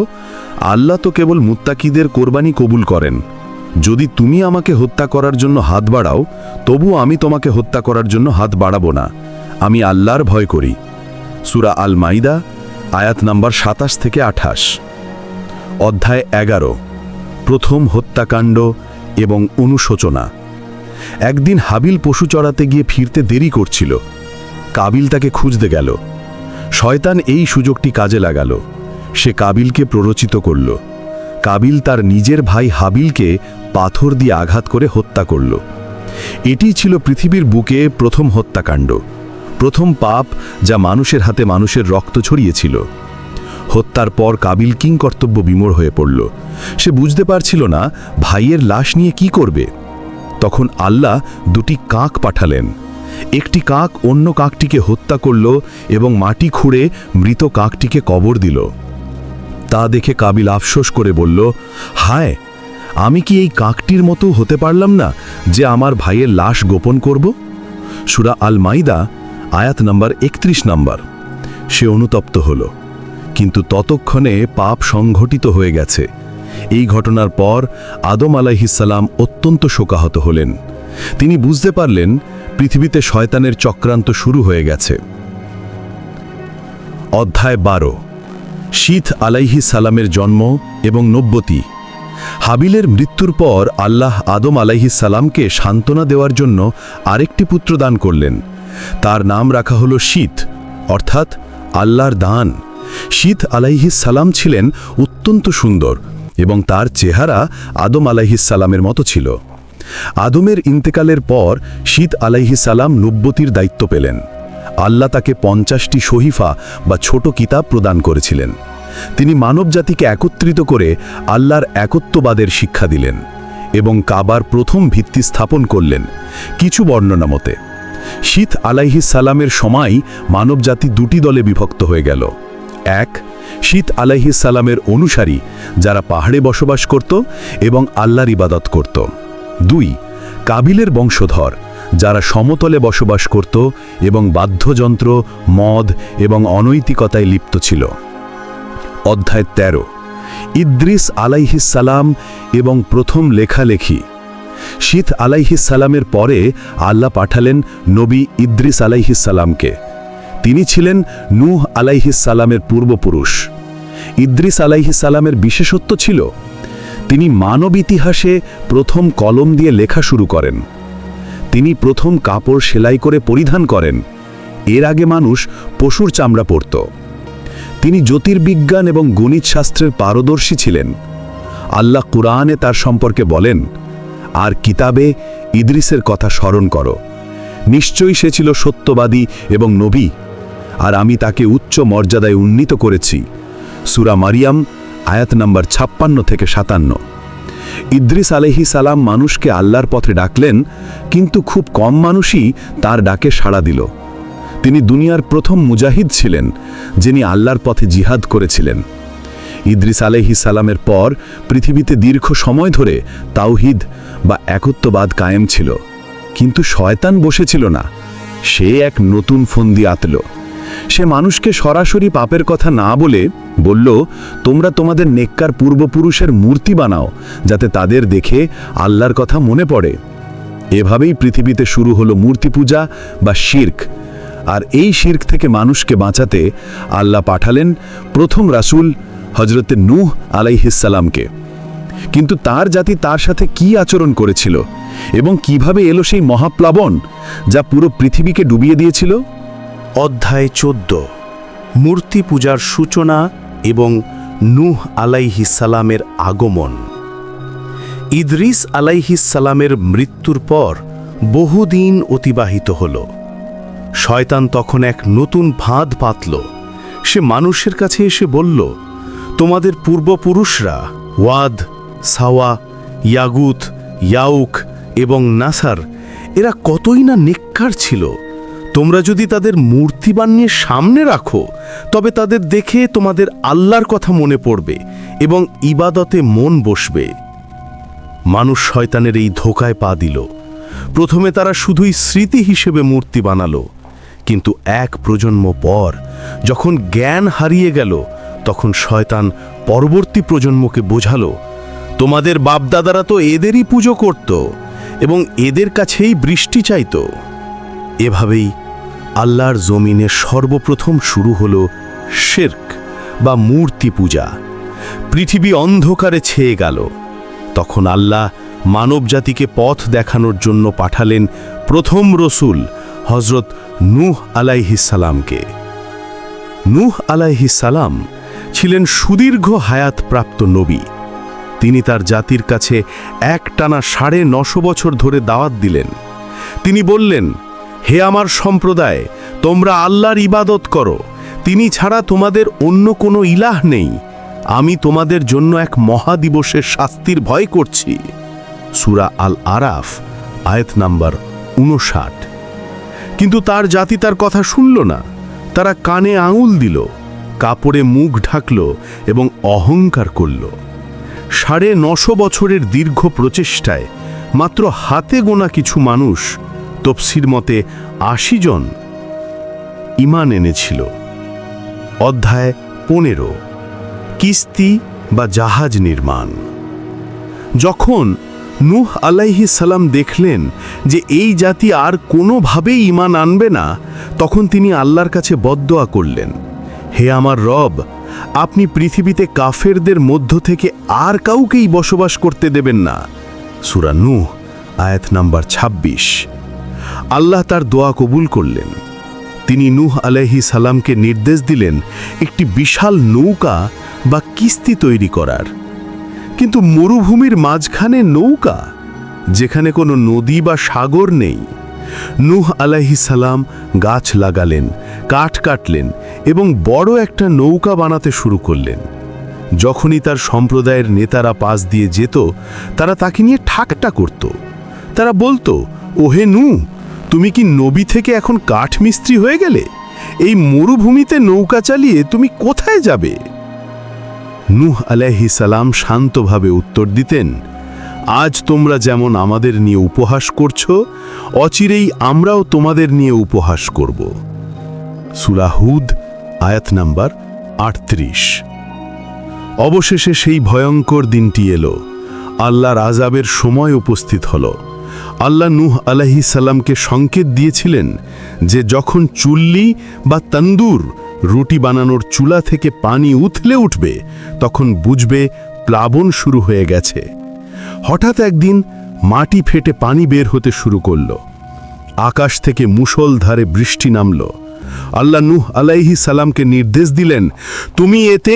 আল্লাহ তো কেবল মুত্তাকিদের কোরবানি কবুল করেন। যদি তুমি আমাকে হত্যা করার জন্য হাত বাড়াও, তবু আমি তোমাকে হত্যা করার জন্য হাত বাড়াবো না। আমি আল্লাহর ভয় করি। সূরা আল মাইদা আয়াত নাম্বার 27 থেকে 28। অধ্যায় 11। প্রথম হত্যাকাণ্ড এবং অনুশোচনা। একদিন হাবিল পশু চড়াতে গিয়ে ফিরতে দেরি করছিল। কাবিল তাকে খুঁজতে গেল। শয়তান এই সুযোগটি কাজে লাগাল। সে কাবিলকে প্ররোচিত করল। কাবিল তার নিজের ভাই হাবিলকে পাথর দিয়ে আঘাত করে হত্যা করল। এটি ছিল পৃথিবীর বুকে প্রথম হত্যাকাণ্ড, প্রথম পাপ যা মানুষের হাতে মানুষের রক্ত ছড়িয়েছিল। হত্যার পর কাবিল কিংকর্তব্য বিমূঢ় হয়ে পড়ল। সে বুঝতে পারছিল না ভাইয়ের লাশ নিয়ে কি করবে। তখন আল্লাহ দুটি কাক পাঠালেন। একটি কাক অন্য কাকটিকে হত্যা করল এবং মাটি খুঁড়ে মৃত কাকটিকে কবর দিল। তা দেখে কাবিল আফসোস করে বলল, হায়, আমি কি এই কাকটির মতো হতে পারলাম না যে আমার ভাইয়ের লাশ গোপন করব? সূরা আল মাইদা আয়াত নাম্বার 31 নাম্বার। সে অনুতপ্ত হল, কিন্তু ততক্ষণে পাপ সংঘটিত হয়ে গেছে। এই ঘটনার পর আদম আলাইহিসসালাম অত্যন্ত শোকাহত হলেন। তিনি বুঝতে পারলেন পৃথিবীতে শয়তানের চক্রান্ত শুরু হয়ে গেছে। অধ্যায় 12। শীত আলাইহিসসালামের জন্ম এবং নব্বতী। হাবিলের মৃত্যুর পর আল্লাহ আদম আলাইহিসসালামকে সান্ত্বনা দেওয়ার জন্য আরেকটি পুত্র দান করলেন। তার নাম রাখা হল শীত, অর্থাৎ আল্লাহর দান। শীত আলাইহিসসালাম ছিলেন অত্যন্ত সুন্দর এবং তার চেহারা আদম আলাইহিসসালামের মতো ছিল। আদমের ইন্তেকালের পর শীত আলাইহিসসালাম নব্বতীর দায়িত্ব পেলেন। আল্লাহ তাকে 50টি শহীফা বা ছোট কিতাব প্রদান করেছিলেন। তিনি মানবজাতিকে একত্রিত করে আল্লাহর একত্ববাদের শিক্ষা দিলেন এবং কাবার প্রথম ভিত্তি স্থাপন করলেন। কিছু বর্ণনা মতে শীত আলাইহিসসালামের সময় মানবজাতি দুটি দলে বিভক্ত হয়ে গেল। এক, শীত আলাইহিসসালামের অনুসারী যারা পাহাড়ে বসবাস করত এবং আল্লাহর ইবাদত করত। 2, কাবিলের বংশধর যারা সমতলে বসবাস করত এবং বাদ্যযন্ত্র, মদ এবং অনৈতিকতায় লিপ্ত ছিল। অধ্যায় 13। ইদ্রিস আলাইহিসসালাম এবং প্রথম লেখালেখি। শীত আলাইহিসসালামের পরে আল্লাহ পাঠালেন নবী ইদ্রিস আলাইহিসসালামকে। তিনি ছিলেন নূহ আলাইহিসসালামের পূর্বপুরুষ। ইদ্রিস আলাইহিসসালামের বিশেষত্ব ছিল তিনি মানব ইতিহাসে প্রথম কলম দিয়ে লেখা শুরু করেন। তিনি প্রথম কাপড় সেলাই করে পরিধান করেন। এর আগে মানুষ পশুর চামড়া পরত। তিনি জ্যোতির্বিজ্ঞান এবং গণিত শাস্ত্রের পারদর্শী ছিলেন। আল্লাহ কুরআনে তার সম্পর্কে বলেন, আর কিতাবে ইদ্রিসের কথা স্মরণ করো, নিশ্চয়ই সে ছিল সত্যবাদী এবং নবী, আর আমি তাকে উচ্চ মর্যাদায় উন্নীত করেছি। সূরা মারিয়াম আয়াত নম্বর 56 থেকে 57। ইদ্রিস আলাইহিসসালাম মানুষকে আল্লাহর পথে ডাকলেন, কিন্তু খুব কম মানুষই তার ডাকে সাড়া দিল। তিনি দুনিয়ার প্রথম মুজাহিদ ছিলেন, যিনি আল্লাহর পথে জিহাদ করেছিলেন। ইদ্রিস আলাইহিসসালামের পর পৃথিবীতে দীর্ঘ সময় ধরে তাওহিদ বা একত্ববাদ কায়েম ছিল, কিন্তু শয়তান বসেছিল না। সে এক নতুন ফন্দি আঁতল। সে মানুষকে সরাসরি পাপের কথা না বলে বলল, তোমরা তোমাদের নেককার পূর্বপুরুষের মূর্তি বানাও, যাতে তাদের দেখে আল্লাহর কথা মনে পড়ে। এভাবেই পৃথিবীতে শুরু হলো মূর্তি পূজা বা শিরক। আর এই শিরক থেকে মানুষকে বাঁচাতে আল্লাহ পাঠালেন প্রথম রাসূল হযরত নূহ আলাইহিসসালামকে। কিন্তু তার জাতি তার সাথে কি আচরণ করেছিল এবং কিভাবে এলো সেই মহাপ্লাবন যা পুরো পৃথিবীকে ডুবিয়ে দিয়েছিল? অধ্যায় 14। মূর্তি পূজার সূচনা এবং নূহ আলাইহিসসালামের আগমন। ইদ্রিস আলাইহিসসালামের মৃত্যুর পর বহুদিন অতিবাহিত হল। শয়তান তখন এক নতুন ফাঁদ পাতল। সে মানুষের কাছে এসে বলল, তোমাদের পূর্বপুরুষরা ওয়াদ, সাওয়া, ইয়াগুত, ইয়াউক এবং নাসার এরা কতই না নেককার ছিল। তোমরা যদি তাদের মূর্তি বানিয়ে সামনে রাখো, তবে তাদের দেখে তোমাদের আল্লাহর কথা মনে পড়বে এবং ইবাদতে মন বসবে। মানুষ শয়তানের এই ধোকায় পা দিল। প্রথমে তারা শুধুই স্মৃতি হিসেবে মূর্তি বানালো, কিন্তু এক প্রজন্ম পর যখন জ্ঞান হারিয়ে গেল, তখন শয়তান পরবর্তী প্রজন্মকে বোঝালো, তোমাদের বাপদাদারা তো এদেরই পুজো করত এবং এদের কাছেই বৃষ্টি চাইত। এভাবেই আল্লাহর জমিনে সর্বপ্রথম শুরু হলো শিরক বা মূর্তি পূজা। পৃথিবী অন্ধকারে ছেয়ে গেল। তখন আল্লাহ মানবজাতিকে পথ দেখানোর জন্য পাঠালেন প্রথম রসূল হযরত নূহ আলাইহিসসালামকে। নূহ আলাইহিসসালাম ছিলেন সুদীর্ঘ হায়াতপ্রাপ্ত নবী। তিনি তার জাতির কাছে একটানা 950 বছর ধরে দাওয়াত দিলেন। তিনি বললেন, হে আমার সম্প্রদায়, তোমরা আল্লাহর ইবাদত করো। তিনি ছাড়া তোমাদের অন্য কোনো ইলাহ নেই। আমি তোমাদের জন্য এক মহাদিবসের শাস্তির ভয় করছি। সূরা আল আরাফ আয়াত নাম্বার 59। কিন্তু তার জাতি তার কথা শুনল না। তারা কানে আঙুল দিল, কাপড়ে মুখ ঢাকল এবং অহংকার করল। 950 বছরের দীর্ঘ প্রচেষ্টায় মাত্র হাতে গোনা কিছু মানুষ, তফসির মতে 80 জন, ঈমান এনেছিল। অধ্যায় 15 কিস্তি বা জাহাজ নির্মাণ। যখন নূহ আলাইহিস সালাম দেখলেন যে এই জাতি আর কোনোভাবেই ঈমান আনবে না, তখন তিনি আল্লাহর কাছে বদদোয়া করলেন, হে আমার রব, আপনি পৃথিবীতে কাফেরদের মধ্য থেকে আর কাউকেই বসবাস করতে দেবেন না। সূরা নূহ আয়াত নাম্বার 26। আল্লাহ তার দোয়া কবুল করলেন। তিনি নূহ আলাইহিস সালামকে নির্দেশ দিলেন একটি বিশাল নৌকা বা কিস্তি তৈরি করার। কিন্তু মরুভূমির মাঝখানে নৌকা, যেখানে কোনো নদী বা সাগর নেই। নূহ আলাইহিস সালাম গাছ লাগালেন, কাঠ কাটলেন এবং বড় একটা নৌকা বানাতে শুরু করলেন। যখনই তার সম্প্রদায়ের নেতারা পাশ দিয়ে যেত, তারা তাকে নিয়ে ঠাট্টা করত। তারা বলতো, ওহে নূহ, তুমি কি নবী থেকে এখন কাঠমিস্ত্রি হয়ে গেলে? এই মরুভূমিতে নৌকা চালিয়ে তুমি কোথায় যাবে? নূহ আলাইহিস সালাম শান্তভাবে উত্তর দিতেন, আজ তোমরা যেমন আমাদের নিয়ে উপহাস করছো, অচিরেই আমরাও তোমাদের নিয়ে উপহাস করব। সূরা হুদ আয়াত নাম্বার 38। অবশেষে সেই ভয়ঙ্কর দিনটি এলো। আল্লাহর আযাবের সময় উপস্থিত হলো। আল্লাহ নূহ আলাইহিস সালামকে সংকেত দিয়েছিলেন যে যখন চুল্লি বা তন্দুর, রুটি বানানোর চুলা থেকে পানি উথলে উঠবে, তখন বুঝবে প্লাবন শুরু হয়ে গেছে। হঠাৎ একদিন মাটি ফেটে পানি বের হতে শুরু করল। আকাশ থেকে মুষলধারে বৃষ্টি নামল। আল্লাহ নূহ আলাইহিস সালামকে নির্দেশ দিলেন, তুমি এতে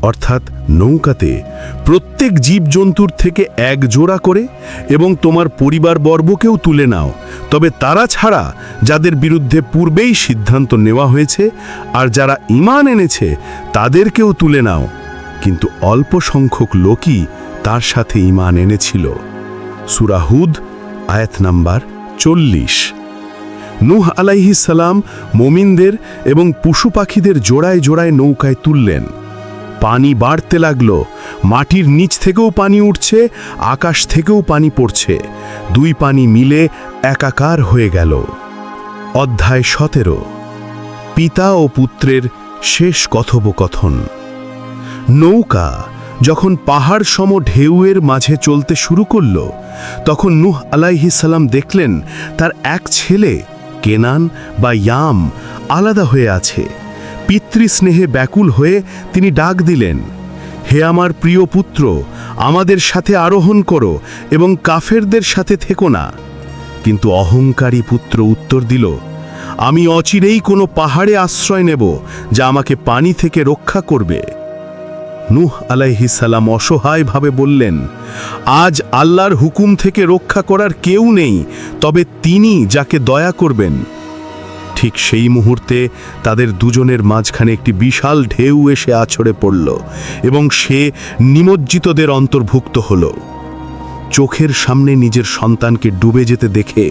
অর্থাৎ নৌকাতে প্রত্যেক জীবজন্তুর থেকে এক জোড়া করে এবং তোমার পরিবারবর্গকেও তুলে নাও, তবে তারা ছাড়া যাদের বিরুদ্ধে পূর্বেই সিদ্ধান্ত নেওয়া হয়েছে, আর যারা ঈমান এনেছে তাদেরকেও তুলে নাও। কিন্তু অল্প সংখ্যক লোকই তার সাথে ঈমান এনেছিল। সূরা হুদ আয়াত নাম্বার 40। নূহ আলাইহিস সালাম মুমিনদের এবং পশু পাখিদের জোড়ায় জোড়ায় নৌকায় তুললেন। পানি বাড়তে লাগলো। মাটির নিচ থেকেও পানি উঠছে, আকাশ থেকেও পানি পড়ছে। দুই পানি মিলে একাকার হয়ে গেল। অধ্যায় 17। পিতা ও পুত্রের শেষ কথোপকথন। নৌকা যখন পাহাড় সম ঢেউয়ের মাঝে চলতে শুরু করল, তখন নূহ আলাইহিস সালাম দেখলেন তার এক ছেলে কেনান বা ইয়াম আলাদা হয়ে আছে। পিতৃস্নেহে ব্যাকুল হয়ে তিনি ডাক দিলেন, হে আমার প্রিয় পুত্র, আমাদের সাথে আরোহণ করো এবং কাফেরদের সাথে থেকো না। কিন্তু অহংকারী পুত্র উত্তর দিল, আমি অচিরেই কোনো পাহাড়ে আশ্রয় নেব যা আমাকে পানি থেকে রক্ষা করবে। নূহ আলাইহিস সালাম অসহায়ভাবে বললেন, আজ আল্লাহর হুকুম থেকে রক্ষা করার কেউ নেই, তবে তিনি যাকে দয়া করবেন। ঠিক সেই মুহূর্তে তাদের দুজনের মাঝখানে একটি বিশাল ঢেউ এসে আছড়ে পড়ল এবং সে নিমজ্জিতদের অন্তর্ভুক্ত হল। চোখের সামনে নিজের সন্তানকে ডুবে যেতে দেখে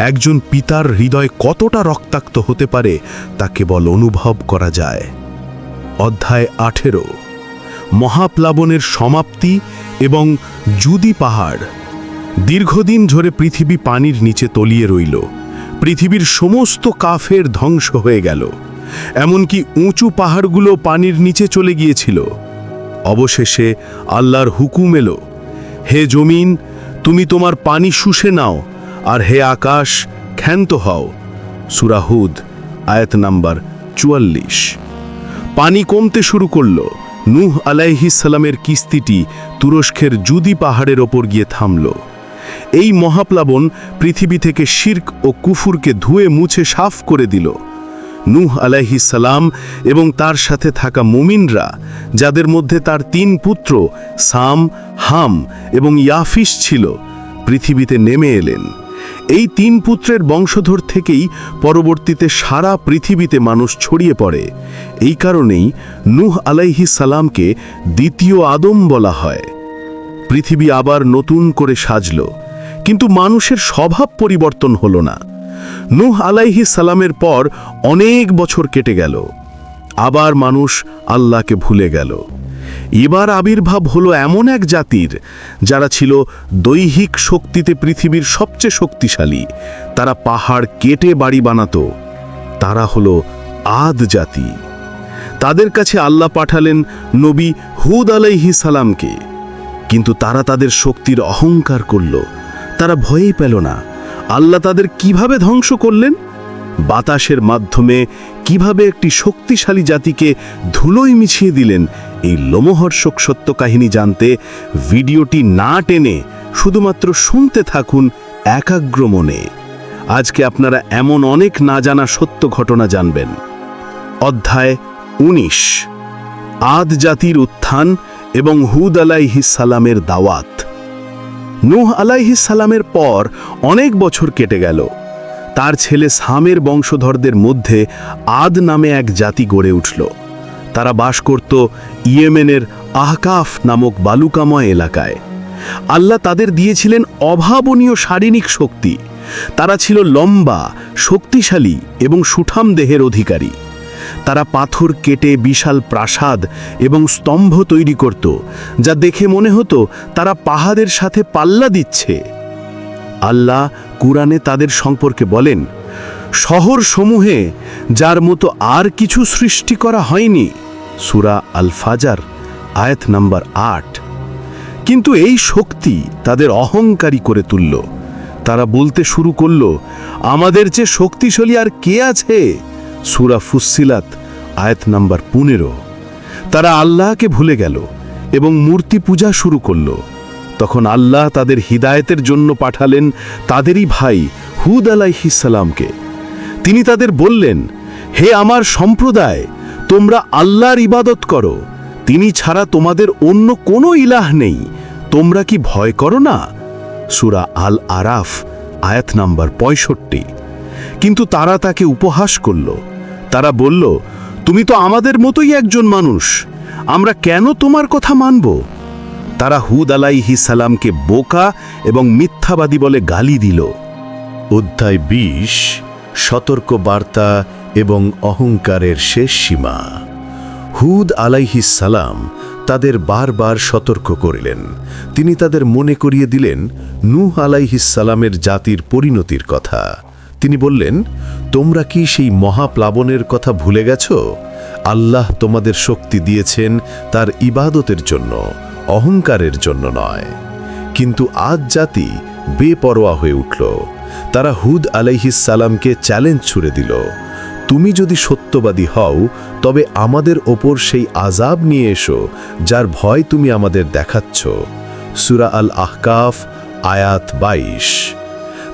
একজন পিতার হৃদয় কতটা রক্তাক্ত হতে পারে তা কেবল অনুভব করা যায়। অধ্যায় 18। মহাপ্লাবনের সমাপ্তি এবং জুদি পাহাড়। দীর্ঘদিন ধরে পৃথিবী পানির নিচে তলিয়ে রইল। পৃথিবীর সমস্ত কাফের ধ্বংস হয়ে গেল। এমনকি উঁচু পাহাড়গুলো পানির নিচে চলে গিয়েছিল। অবশেষে আল্লাহর হুকুম এলো, হে জমিন, তুমি তোমার পানি শুষে নাও, আর হে আকাশ, ক্ষান্ত হও। সূরা হুদ আয়াত নাম্বার 44। পানি কমতে শুরু করল। নূহ আলাইহিস সালামের কিস্তিটি তুরস্কের জুদি পাহাড়ের ওপর গিয়ে থামল। এই মহাপ্লাবন পৃথিবী থেকে শিরক ও কুফুরকে ধুয়ে মুছে সাফ করে দিল। নূহ আলাইহিস সালাম এবং তার সাথে থাকা মুমিনরা, যাদের মধ্যে তার 3 পুত্র সাম, হাম এবং ইয়াফিস ছিল, পৃথিবীতে নেমে এলেন। এই 3 পুত্রের বংশধর থেকেই পরবর্তীতে সারা পৃথিবীতে মানুষ ছড়িয়ে পড়ে। এই কারণেই নূহ আলাইহিস সালামকে দ্বিতীয় আদম বলা হয়। পৃথিবী আবার নতুন করে সাজল, কিন্তু মানুষের স্বভাব পরিবর্তন হলো না। নূহ আলাইহিস সালামের পর অনেক বছর কেটে গেল। আবার মানুষ আল্লাহকে ভুলে গেল। এবার আবির্ভাব হলো এমন এক জাতির, যারা ছিল দৈহিক শক্তিতে পৃথিবীর সবচেয়ে শক্তিশালী। তারা পাহাড় কেটে বাড়ি বানাতো। তারা হলো আদ জাতি। তাদের কাছে আল্লাহ পাঠালেন নবী হুদ আলাইহিস সালামকে, কিন্তু তারা তাদের শক্তির অহংকার করল। তারা ভয়ই পেল না। আল্লাহ তাদের কিভাবে ধ্বংস করলেন? বাতাসের মাধ্যমে কিভাবে একটি শক্তিশালী জাতিকে ধুলোয় মিছিয়ে দিলেন, এই লোমহর্ষক সত্য কাহিনী জানতে ভিডিওটি না টেনে শুধুমাত্র শুনতে থাকুন একাগ্র মনে। আজকে আপনারা এমন অনেক না জানা সত্য ঘটনা জানবেন। অধ্যায় ১৯, আদ জাতির উত্থান এবং হুদ আলাইহিস সালামের দাওয়াত। নূহ আলাইহিস সালামের পর অনেক বছর কেটে গেল। তার ছেলে সামের বংশধরদের মধ্যে আদ নামে এক জাতি গড়ে উঠল। তারা বাস করত ইয়েমেনের আহকাফ নামক বালুকাময় এলাকায়। আল্লাহ তাদের দিয়েছিলেন অভাবনীয় শারীরিক শক্তি। তারা ছিল লম্বা, শক্তিশালী এবং সুঠাম দেহের অধিকারী। তারা পাথর কেটে বিশাল প্রাসাদ এবং স্তম্ভ তৈরি করত, যা দেখে মনে হতো তারা পাহাড়ের সাথে পাল্লা দিচ্ছে। আল্লাহ কুরআনে তাদের সম্পর্কে বলেন, শহর সমূহে যার মতো আর কিছু সৃষ্টি করা হয়নি। সূরা আল ফাজার আয়াত নাম্বার ৮। কিন্তু এই শক্তি তাদের অহংকারী করে তুলল। তারা বলতে শুরু করল, আমাদের চেয়ে শক্তিশালী আর কে আছে? সূরা ফুসসিলাত আয়াত নাম্বার ১৫। তারা আল্লাহকে ভুলে গেল এবং মূর্তি পূজা শুরু করল। তখন আল্লাহ তাদের হিদায়েতের জন্য পাঠালেন তাদেরই ভাই হুদ আলাইহিস সালামকে। তিনি তাদের বললেন, হে আমার সম্প্রদায়, তোমরা আল্লাহর ইবাদত করো, তিনি ছাড়া তোমাদের অন্য কোনো ইলাহ নেই। তোমরা কি ভয় করো না? সূরা আল আরাফ আয়াত নাম্বার ৬৫। কিন্তু তারা তাকে উপহাস করল। তারা বলল, তুমি তো আমাদের মতোই একজন মানুষ, আমরা কেন তোমার কথা মানব? তারা হুদ আলাইহিস সালামকে বোকা এবং মিথ্যাবাদী বলে গালি দিল। অধ্যায় ২০, সতর্ক বার্তা এবং অহংকারের শেষ সীমা। হুদ আলাইহিস সালাম তাদের বারবার সতর্ক করিলেন। তিনি তাদের মনে করিয়ে দিলেন নূহ আলাইহিস সালামের জাতির পরিণতির কথা। তিনি বললেন, তোমরা কি সেই মহাপ্লাবনের কথা ভুলে গেছ? আল্লাহ তোমাদের শক্তি দিয়েছেন তার ইবাদতের জন্য, অহংকারের জন্য নয়। কিন্তু আদ জাতি বেপরোয়া হয়ে উঠল। তারা হুদ আলাইহিস সালামকে চ্যালেঞ্জ ছুড়ে দিল, তুমি যদি সত্যবাদী হও তবে আমাদের ওপর সেই আযাব নিয়ে এসো যার ভয় তুমি আমাদের দেখাচ্ছ। সূরা আল আহকাফ আয়াত ২২।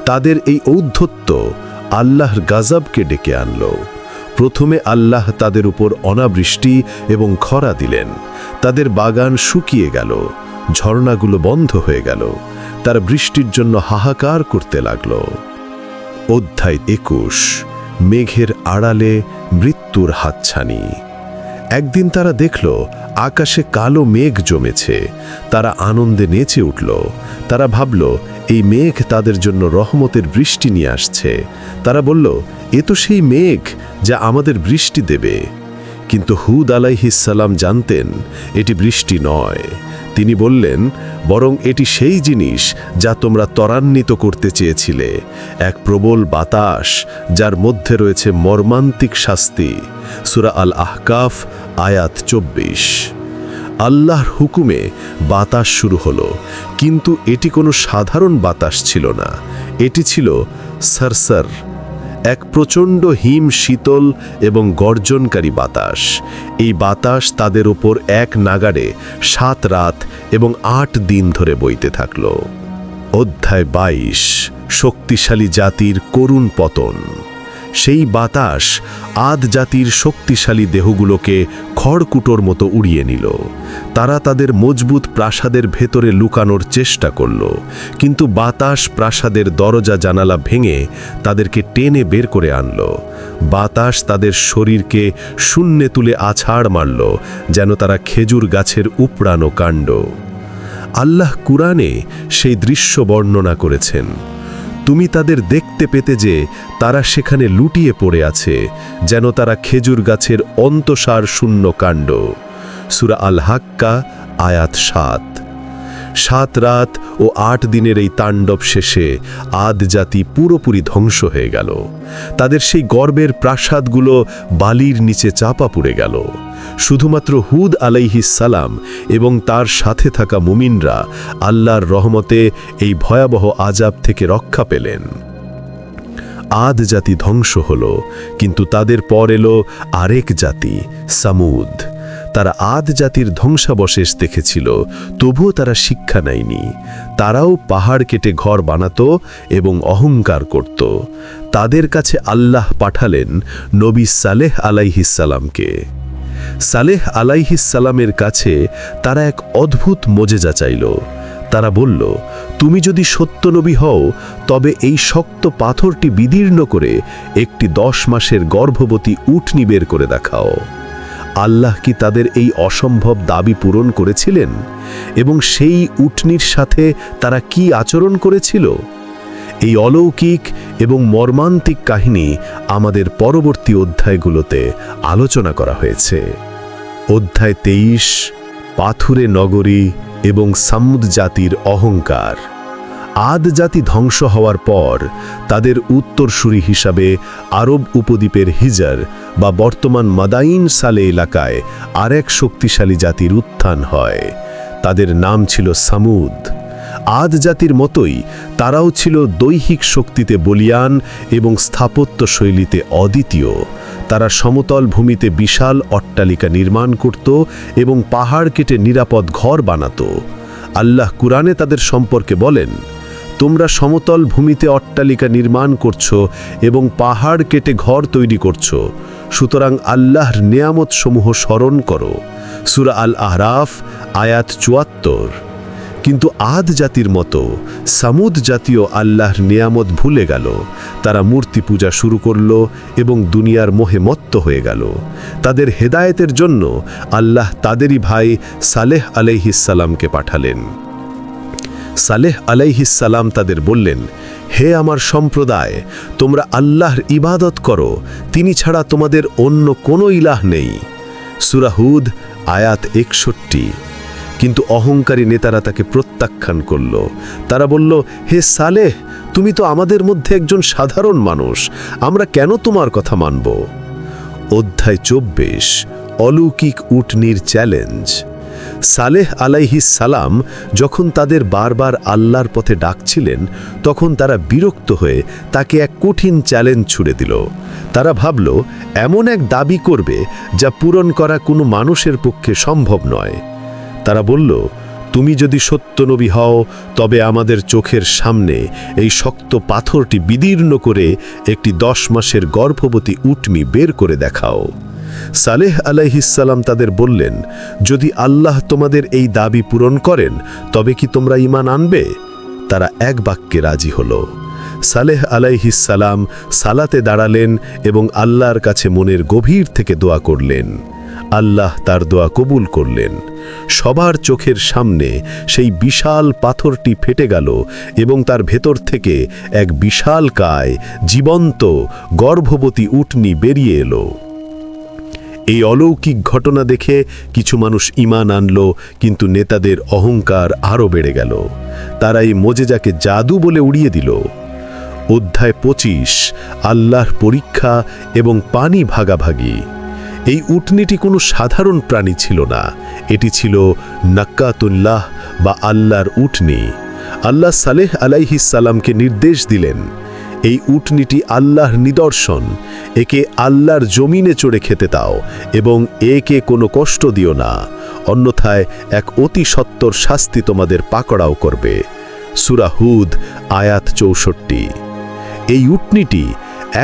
তাদের এই ঔদ্ধত্য আল্লাহর গজবকে ডেকে আনল। প্রথমে আল্লাহ তাদের উপর অনাবৃষ্টি এবং খরা দিলেন। তাদের বাগান শুকিয়ে গেল, ঝর্ণাগুলো বন্ধ হয়ে গেল। তারা বৃষ্টির জন্য হাহাকার করতে লাগল। অধ্যায় ২১, মেঘের আড়ালে মৃত্যুর হাতছানি। একদিন তারা দেখল আকাশে কালো মেঘ জমেছে। তারা আনন্দে নেচে উঠল। তারা ভাবল, এই মেঘ তাদের জন্য রহমতের বৃষ্টি নিয়ে আসছে। তারা বলল, এ তো সেই মেঘ যা আমাদের বৃষ্টি দেবে। কিন্তু হুদ আলাইহিস সালাম জানতেন এটি বৃষ্টি নয়। তিনি বললেন, বরং এটি সেই জিনিস যা তোমরা ত্বরান্বিত করতে চেয়েছিলে, এক প্রবল বাতাস যার মধ্যে রয়েছে মর্মান্তিক শাস্তি। সূরা আল আহকাফ আয়াত ২৪। আল্লাহর হুকুমে বাতাস শুরু হলো, কিন্তু এটি কোনো সাধারণ বাতাস ছিল না। এটি ছিল সরসর, এক প্রচণ্ড হিম শীতল এবং গর্জনকারী বাতাস। এই বাতাস তাদের ওপর এক নাগাড়ে ৭ রাত এবং ৮ দিন ধরে বইতে থাকল। অধ্যায় ২২, শক্তিশালী জাতির করুণ পতন। সেই বাতাস আদ জাতির শক্তিশালী দেহগুলোকে খড়কুটোর মতো উড়িয়ে নিল। তারা তাদের মজবুত প্রাসাদের ভেতরে লুকানোর চেষ্টা করল, কিন্তু বাতাস প্রাসাদের দরজা জানালা ভেঙে তাদেরকে টেনে বের করে আনল। বাতাস তাদের শরীরকে শূন্যে তুলে আছাড় মারল, যেন তারা খেজুর গাছের উপড়ানো কাণ্ড। আল্লাহ কুরআনে সেই দৃশ্য বর্ণনা করেছেন। তুমি তাদের দেখতে পেতে যে তারা সেখানে লুটিয়ে পড়ে আছে, যেন তারা খেজুর গাছের অন্তঃসার শূন্য কাণ্ড। সূরা আল হাক্কা আয়াত ৭। 7 রাত ও 8 দিনের এই তাণ্ডব শেষে আদ জাতি পুরোপুরি ধ্বংস হয়ে গেল। তাদের সেই গর্বের প্রাসাদগুলো বালির নিচে চাপা পড়ে গেল। শুধুমাত্র হুদ আলাইহিস সালাম এবং তার সাথে থাকা মুমিনরা আল্লাহর রহমতে এই ভয়াবহ আযাব থেকে রক্ষা পেলেন। আদ জাতি ধ্বংস হল, কিন্তু তাদের পর এলো আরেক জাতি, সামুদ। তারা আদ জাতির ধ্বংসাবশেষ দেখেছিল, তবুও তারা শিক্ষা নেয়নি। তারাও পাহাড় কেটে ঘর বানাতো এবং অহংকার করত। তাদের কাছে আল্লাহ পাঠালেন নবী সালেহ আলাইহিস সালামকে। সালেহ আলাইহিস সালামের কাছে তারা এক অদ্ভুত মোজেজা চাইল। তারা বলল, তুমি যদি সত্য নবী হও তবে এই শক্ত পাথরটি বিদীর্ণ করে একটি 10 মাসের গর্ভবতী উটনি বের করে দেখাও। আল্লাহ কি তাদের এই অসম্ভব দাবি পূরণ করেছিলেন? এবং সেই উটনির সাথে তারা কি আচরণ করেছিল? এই অলৌকিক এবং মর্মান্তিক কাহিনী আমাদের পরবর্তী অধ্যায়গুলোতে আলোচনা করা হয়েছে। অধ্যায় 23, পাথুরে নগরী এবং সামুদ জাতির অহংকার। আদ জাতি ধ্বংস হওয়ার পর তাদের উত্তরসূরি হিসাবে আরব উপদ্বীপের হিজর বা বর্তমান মাদাইন সালে এলাকায় আরেক শক্তিশালী জাতির উত্থান হয়। তাদের নাম ছিল সামুদ। আদ জাতির মতোই তারাও ছিল দৈহিক শক্তিতে বলীয়ান এবং স্থাপত্য শৈলীতে অদ্বিতীয়। তারা সমতল ভূমিতে বিশাল অট্টালিকা নির্মাণ করত এবং পাহাড় কেটে নিরাপদ ঘর বানাত। আল্লাহ কুরআনে তাদের সম্পর্কে বলেন, তোমরা সমতল ভূমিতে অট্টালিকা নির্মাণ করছো এবং পাহাড় কেটে ঘর তৈরি করছো, সুতরাং আল্লাহর নেয়ামত সমূহ স্মরণ করো। সূরা আল আহরাফ আয়াত 74। কিন্তু আদ জাতির মতো সামুদ জাতীয় আল্লাহর নেয়ামত ভুলে গেল। তারা মূর্তি পূজা শুরু করল এবং দুনিয়ার মোহে মত্ত হয়ে গেল। তাদের হেদায়েতের জন্য আল্লাহ তাদেরই ভাই সালেহ আলাইহিস সালামকে পাঠালেন। সালেহ আলাইহিস সালাম তাদের বললেন, হে আমার সম্প্রদায়, তোমরা আল্লাহর ইবাদত করো, তিনি ছাড়া তোমাদের অন্য কোনো ইলাহ নেই। সূরা হুদ আয়াত 61। কিন্তু অহংকারী নেতারা তাকে প্রত্যাখ্যান করল। তারা বলল, হে সালেহ, তুমি তো আমাদের মধ্যে একজন সাধারণ মানুষ, আমরা কেন তোমার কথা মানব? অধ্যায় 24, অলৌকিক উটনির চ্যালেঞ্জ। সালেহ আলাইহিস সালাম যখন তাদের বারবার আল্লাহর পথে ডাকছিলেন, তখন তারা বিরক্ত হয়ে তাকে এক কঠিন চ্যালেঞ্জ ছুড়ে দিল। তারা ভাবল, এমন এক দাবি করবে যা পূরণ করা কোনো মানুষের পক্ষে সম্ভব নয়। তারা বলল, তুমি যদি সত্য নবী হও তবে আমাদের চোখের সামনে এই শক্ত পাথরটি বিদীর্ণ করে একটি 10 মাসের গর্ভবতী উটনি বের করে দেখাও। সালেহ আলাইহিস সালাম তাদের বললেন, যদি আল্লাহ তোমাদের এই দাবি পূরণ করেন তবে কি তোমরা ঈমান আনবে? তারা এক বাক্যে রাজি হল। সালেহ আলাইহিস সালাম সালাতে দাঁড়ালেন এবং আল্লাহর কাছে মনের গভীর থেকে দোয়া করলেন। আল্লাহ তার দোয়া কবুল করলেন। সবার চোখের সামনে সেই বিশাল পাথরটি ফেটে গেল এবং তার ভেতর থেকে এক বিশালকায় জীবন্ত গর্ভবতী উটনি বেরিয়ে এলো। এই অলৌকিক ঘটনা দেখে কিছু মানুষ ঈমান আনল, কিন্তু নেতাদের অহংকার আরও বেড়ে গেল। তারা এই মোজেজাকে জাদু বলে উড়িয়ে দিল। অধ্যায় 25, আল্লাহর পরীক্ষা এবং পানি ভাগাভাগি। এই উটনিটি কোনো সাধারণ প্রাণী ছিল না, এটি ছিল নাক্কাতুল্লাহ বা আল্লাহর উটনি। আল্লাহ সালেহ আলাইহিস সালামকে নির্দেশ দিলেন, এই উটনিটি আল্লাহর নিদর্শন, একে আল্লাহর জমিনে চড়ে খেতে দাও এবং একে কোনো কষ্ট দিও না, অন্যথায় এক অতি সত্বর শাস্তি তোমাদের পাকড়াও করবে। সূরা হুদ আয়াত 64। এই উটনিটি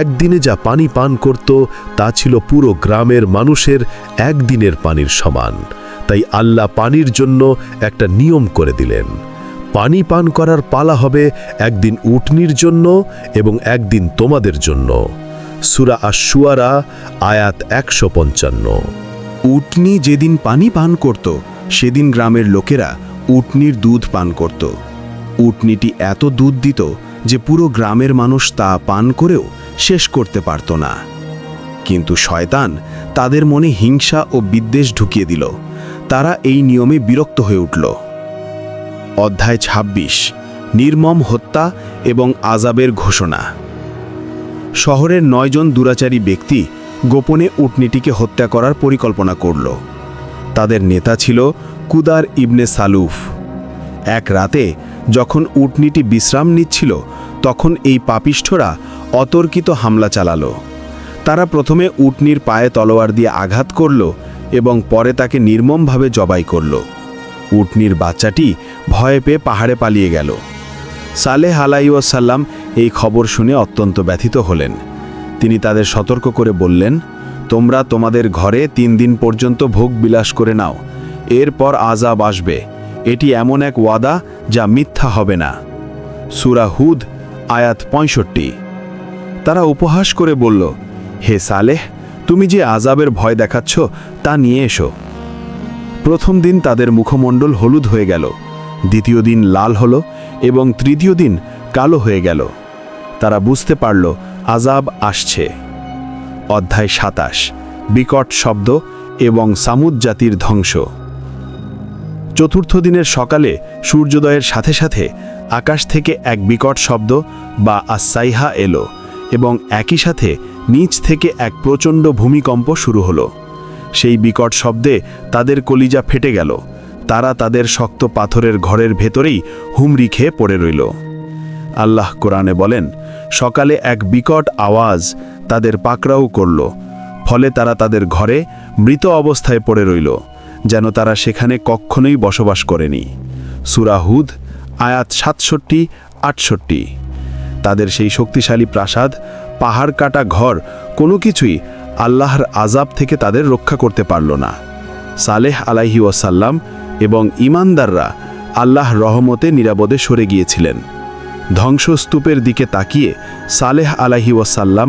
একদিনে যা পানি পান করত তা ছিল পুরো গ্রামের মানুষের একদিনের পানির সমান। তাই আল্লাহ পানির জন্য একটা নিয়ম করে দিলেন, পানি পান করার পালা হবে একদিন উটনির জন্য এবং একদিন তোমাদের জন্য। সূরা আশ-শুআরা আয়াত 155। উটনি যেদিন পানি পান করত সেদিন গ্রামের লোকেরা উটনির দুধ পান করত। উটনিটি এত দুধ দিত যে পুরো গ্রামের মানুষ তা পান করেও শেষ করতে পারত না। কিন্তু শয়তান তাদের মনে হিংসা ও বিদ্বেষ ঢুকিয়ে দিল। তারা এই নিয়মে বিরক্ত হয়ে উঠল। অধ্যায় ২৬ নির্মম হত্যা এবং আযাবের ঘোষণা। শহরের ৯ জন দুরাচারী ব্যক্তি গোপনে উটনীটিকে হত্যা করার পরিকল্পনা করল। তাদের নেতা ছিল কুদার ইবনে সালুফ। এক রাতে যখন উটনীটি বিশ্রাম নিচ্ছিল, তখন এই পাপিষ্ঠরা অতর্কিত হামলা চালালো। তারা প্রথমে উটনীর পায়ে তলোয়ার দিয়ে আঘাত করল এবং পরে তাকে নির্মমভাবে জবাই করল। উটনীর বাচ্চাটি ভয়ে পেয়ে পাহাড়ে পালিয়ে গেল। সালেহ আলাইহিওয়াসাল্লাম এই খবর শুনে অত্যন্ত ব্যথিত হলেন। তিনি তাদের সতর্ক করে বললেন, তোমরা তোমাদের ঘরে ৩ দিন পর্যন্ত ভোগ বিলাস করে নাও, এরপর আযাব আসবে। এটি এমন এক ওয়াদা যা মিথ্যা হবে না। সূরা হুদ আয়াত ৬৫। তারা উপহাস করে বলল, হে সালেহ, তুমি যে আযাবের ভয় দেখাচ্ছ তা নিয়ে এসো। প্রথম দিন তাদের মুখমণ্ডল হলুদ হয়ে গেল, দ্বিতীয় দিন লাল হলো এবং তৃতীয় দিন কালো হয়ে গেল। তারা বুঝতে পারল আযাব আসছে। অধ্যায় ২৭ বিকট শব্দ এবং সামুদ জাতির ধ্বংস। চতুর্থ দিনের সকালে সূর্যোদয়ের সাথে সাথে আকাশ থেকে এক বিকট শব্দ বা আসাইহা এলো এবং একই সাথে নিচ থেকে এক প্রচণ্ড ভূমিকম্প শুরু হলো। সেই বিকট শব্দে তাদের কলিজা ফেটে গেল। তারা তাদের শক্ত পাথরের ঘরের ভেতরেই হুমড়ি খেয়ে পড়ে রইল। আল্লাহ কোরআনে বলেন, সকালে এক বিকট আওয়াজ তাদের পাকড়াও করল, ফলে তারা তাদের ঘরে মৃত অবস্থায় পড়ে রইল, যেন তারা সেখানে কখনোই বসবাস করেনি। সূরা হুদ আয়াত ৬৭-৬৮। তাদের সেই শক্তিশালী প্রাসাদ, পাহাড় কাটা ঘর, কোনো কিছুই আল্লাহর আযাব থেকে তাদের রক্ষা করতে পারল না। সালেহ আলাইহিওয়াসাল্লাম এবং ঈমানদাররা আল্লাহর রহমতে নিরাপদে সরে গিয়েছিলেন। ধ্বংসস্তূপের দিকে তাকিয়ে সালেহ আলাইহিওয়াসাল্লাম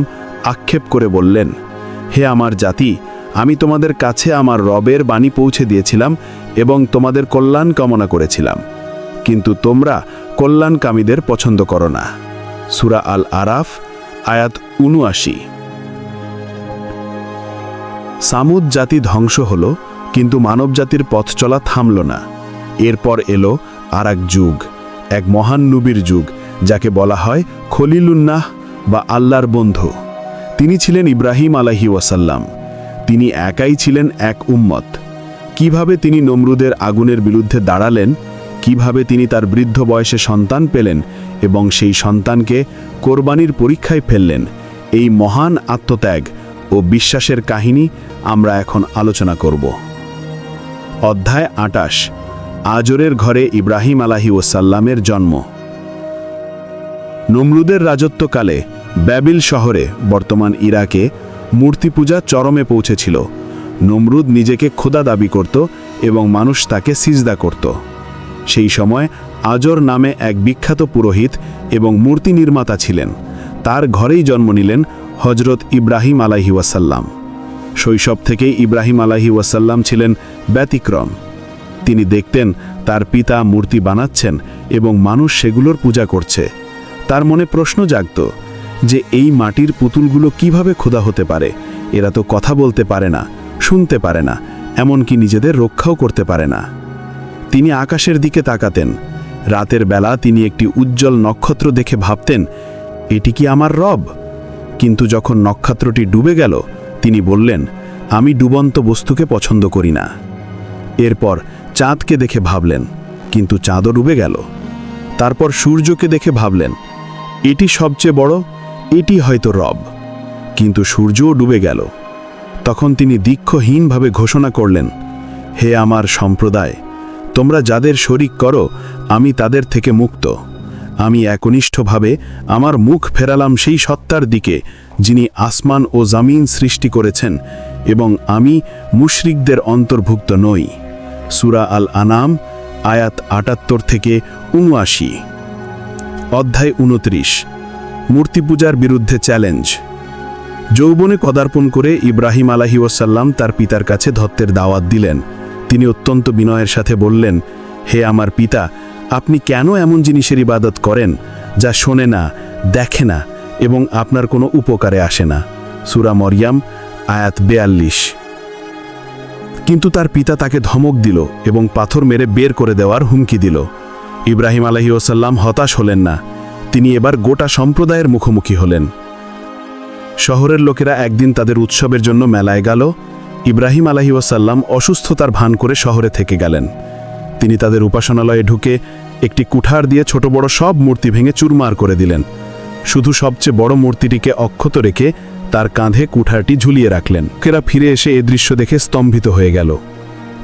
আক্ষেপ করে বললেন, হে আমার জাতি, আমি তোমাদের কাছে আমার রবের বাণী পৌঁছে দিয়েছিলাম এবং তোমাদের কল্যাণ কামনা করেছিলাম, কিন্তু তোমরা কল্যাণকামীদের পছন্দ করো না। সূরা আল আরাফ আয়াত ৭৯। সামুদ জাতি ধ্বংস হল, কিন্তু মানবজাতির পথ চলা থামল না। এরপর এলো আর এক যুগ, এক মহান নবীর যুগ, যাকে বলা হয় খলিলুন্নাহ বা আল্লাহর বন্ধু। তিনি ছিলেন ইব্রাহিম আলাইহিওয়াসাল্লাম। তিনি একাই ছিলেন এক উম্মত। কিভাবে তিনি নমরুদের আগুনের বিরুদ্ধে দাঁড়ালেন, কিভাবে তিনি তার বৃদ্ধ বয়সে সন্তান পেলেন এবং সেই সন্তানকে কোরবানির পরীক্ষায় ফেললেন, এই মহান আত্মত্যাগ ও বিশ্বাসের কাহিনী আমরা এখন আলোচনা করব। অধ্যায় ২৮ আজরের ঘরে ইব্রাহিম আলাইহিওয়াসাল্লামের জন্ম। নমরুদের রাজত্বকালে ব্যাবিল শহরে, বর্তমান ইরাকে, মূর্তি পূজা চরমে পৌঁছেছিল। নমরুদ নিজেকে খোদা দাবি করত এবং মানুষ তাকে সিজদা করত। সেই সময় আজর নামে এক বিখ্যাত পুরোহিত এবং মূর্তি নির্মাতা ছিলেন। তার ঘরেই জন্ম নিলেন হজরত ইব্রাহিম আলাইহিওয়াসাল্লাম। শৈশব থেকেই ইব্রাহিম আলাইহিওয়াসাল্লাম ছিলেন ব্যতিক্রম। তিনি দেখতেন তার পিতা মূর্তি বানাচ্ছেন এবং মানুষ সেগুলোর পূজা করছে। তার মনে প্রশ্ন জাগত যে এই মাটির পুতুলগুলো কিভাবে খোদা হতে পারে? এরা তো কথা বলতে পারে না, শুনতে পারে না, এমনকি নিজেদের রক্ষাও করতে পারে না। তিনি আকাশের দিকে তাকাতেন। রাতের বেলা তিনি একটি উজ্জ্বল নক্ষত্র দেখে ভাবতেন, এটি কি আমার রব? কিন্তু যখন নক্ষত্রটি ডুবে গেল, তিনি বললেন, আমি ডুবন্ত বস্তুকে পছন্দ করি না। এরপর চাঁদকে দেখে ভাবলেন, কিন্তু চাঁদও ডুবে গেল। তারপর সূর্যকে দেখে ভাবলেন, এটি সবচেয়ে বড়, এটি হয়তো রব। কিন্তু সূর্যও ডুবে গেল। তখন তিনি দীক্ষহীনভাবে ঘোষণা করলেন, হে আমার সম্প্রদায়, তোমরা যাদের শরিক করো আমি তাদের থেকে মুক্ত। আমি একনিষ্ঠভাবে আমার মুখ ফেরালাম সেই সত্তার দিকে যিনি আসমান ও জমিন সৃষ্টি করেছেন, এবং আমি মুশরিকদের অন্তর্ভুক্ত নই। সূরা আল আনাম আয়াত ৭৮-৭৯। অধ্যায় ২৯ মূর্তি পূজার বিরুদ্ধে চ্যালেঞ্জ। যৌবনে পদার্পণ করে ইব্রাহিম আলাইহিওয়াসাল্লাম তার পিতার কাছে ধত্তের দাওয়াত দিলেন। তিনি অত্যন্ত বিনয়ের সাথে বললেন, হে আমার পিতা, আপনি কেন এমন জিনিসের ইবাদত করেন যা শোনে না, দেখে না এবং আপনার কোনো উপকারে আসে না? সূরা মরিয়াম আয়াত ৪২। কিন্তু তার পিতা তাকে ধমক দিল এবং পাথর মেরে বের করে দেওয়ার হুমকি দিল। ইব্রাহিম আলাইহিসাল্লাম হতাশ হলেন না, তিনি এবার গোটা সম্প্রদায়ের মুখোমুখি হলেন। শহরের লোকেরা একদিন তাদের উৎসবের জন্য মেলায় গেল। ইব্রাহিম আলাইহিসাল্লাম অসুস্থতার ভান করে শহরে থেকে গেলেন। তিনি তাদের উপাসনালয়ে ঢুকে একটি কুঠার দিয়ে ছোট বড় সব মূর্তি ভেঙে চুরমার করে দিলেন। শুধু সবচেয়ে বড় মূর্তিটিকে অক্ষত রেখে তার কাঁধে কুঠারটি ঝুলিয়ে রাখলেন। লোকেরা ফিরে এসে এ দৃশ্য দেখে স্তম্ভিত হয়ে গেল।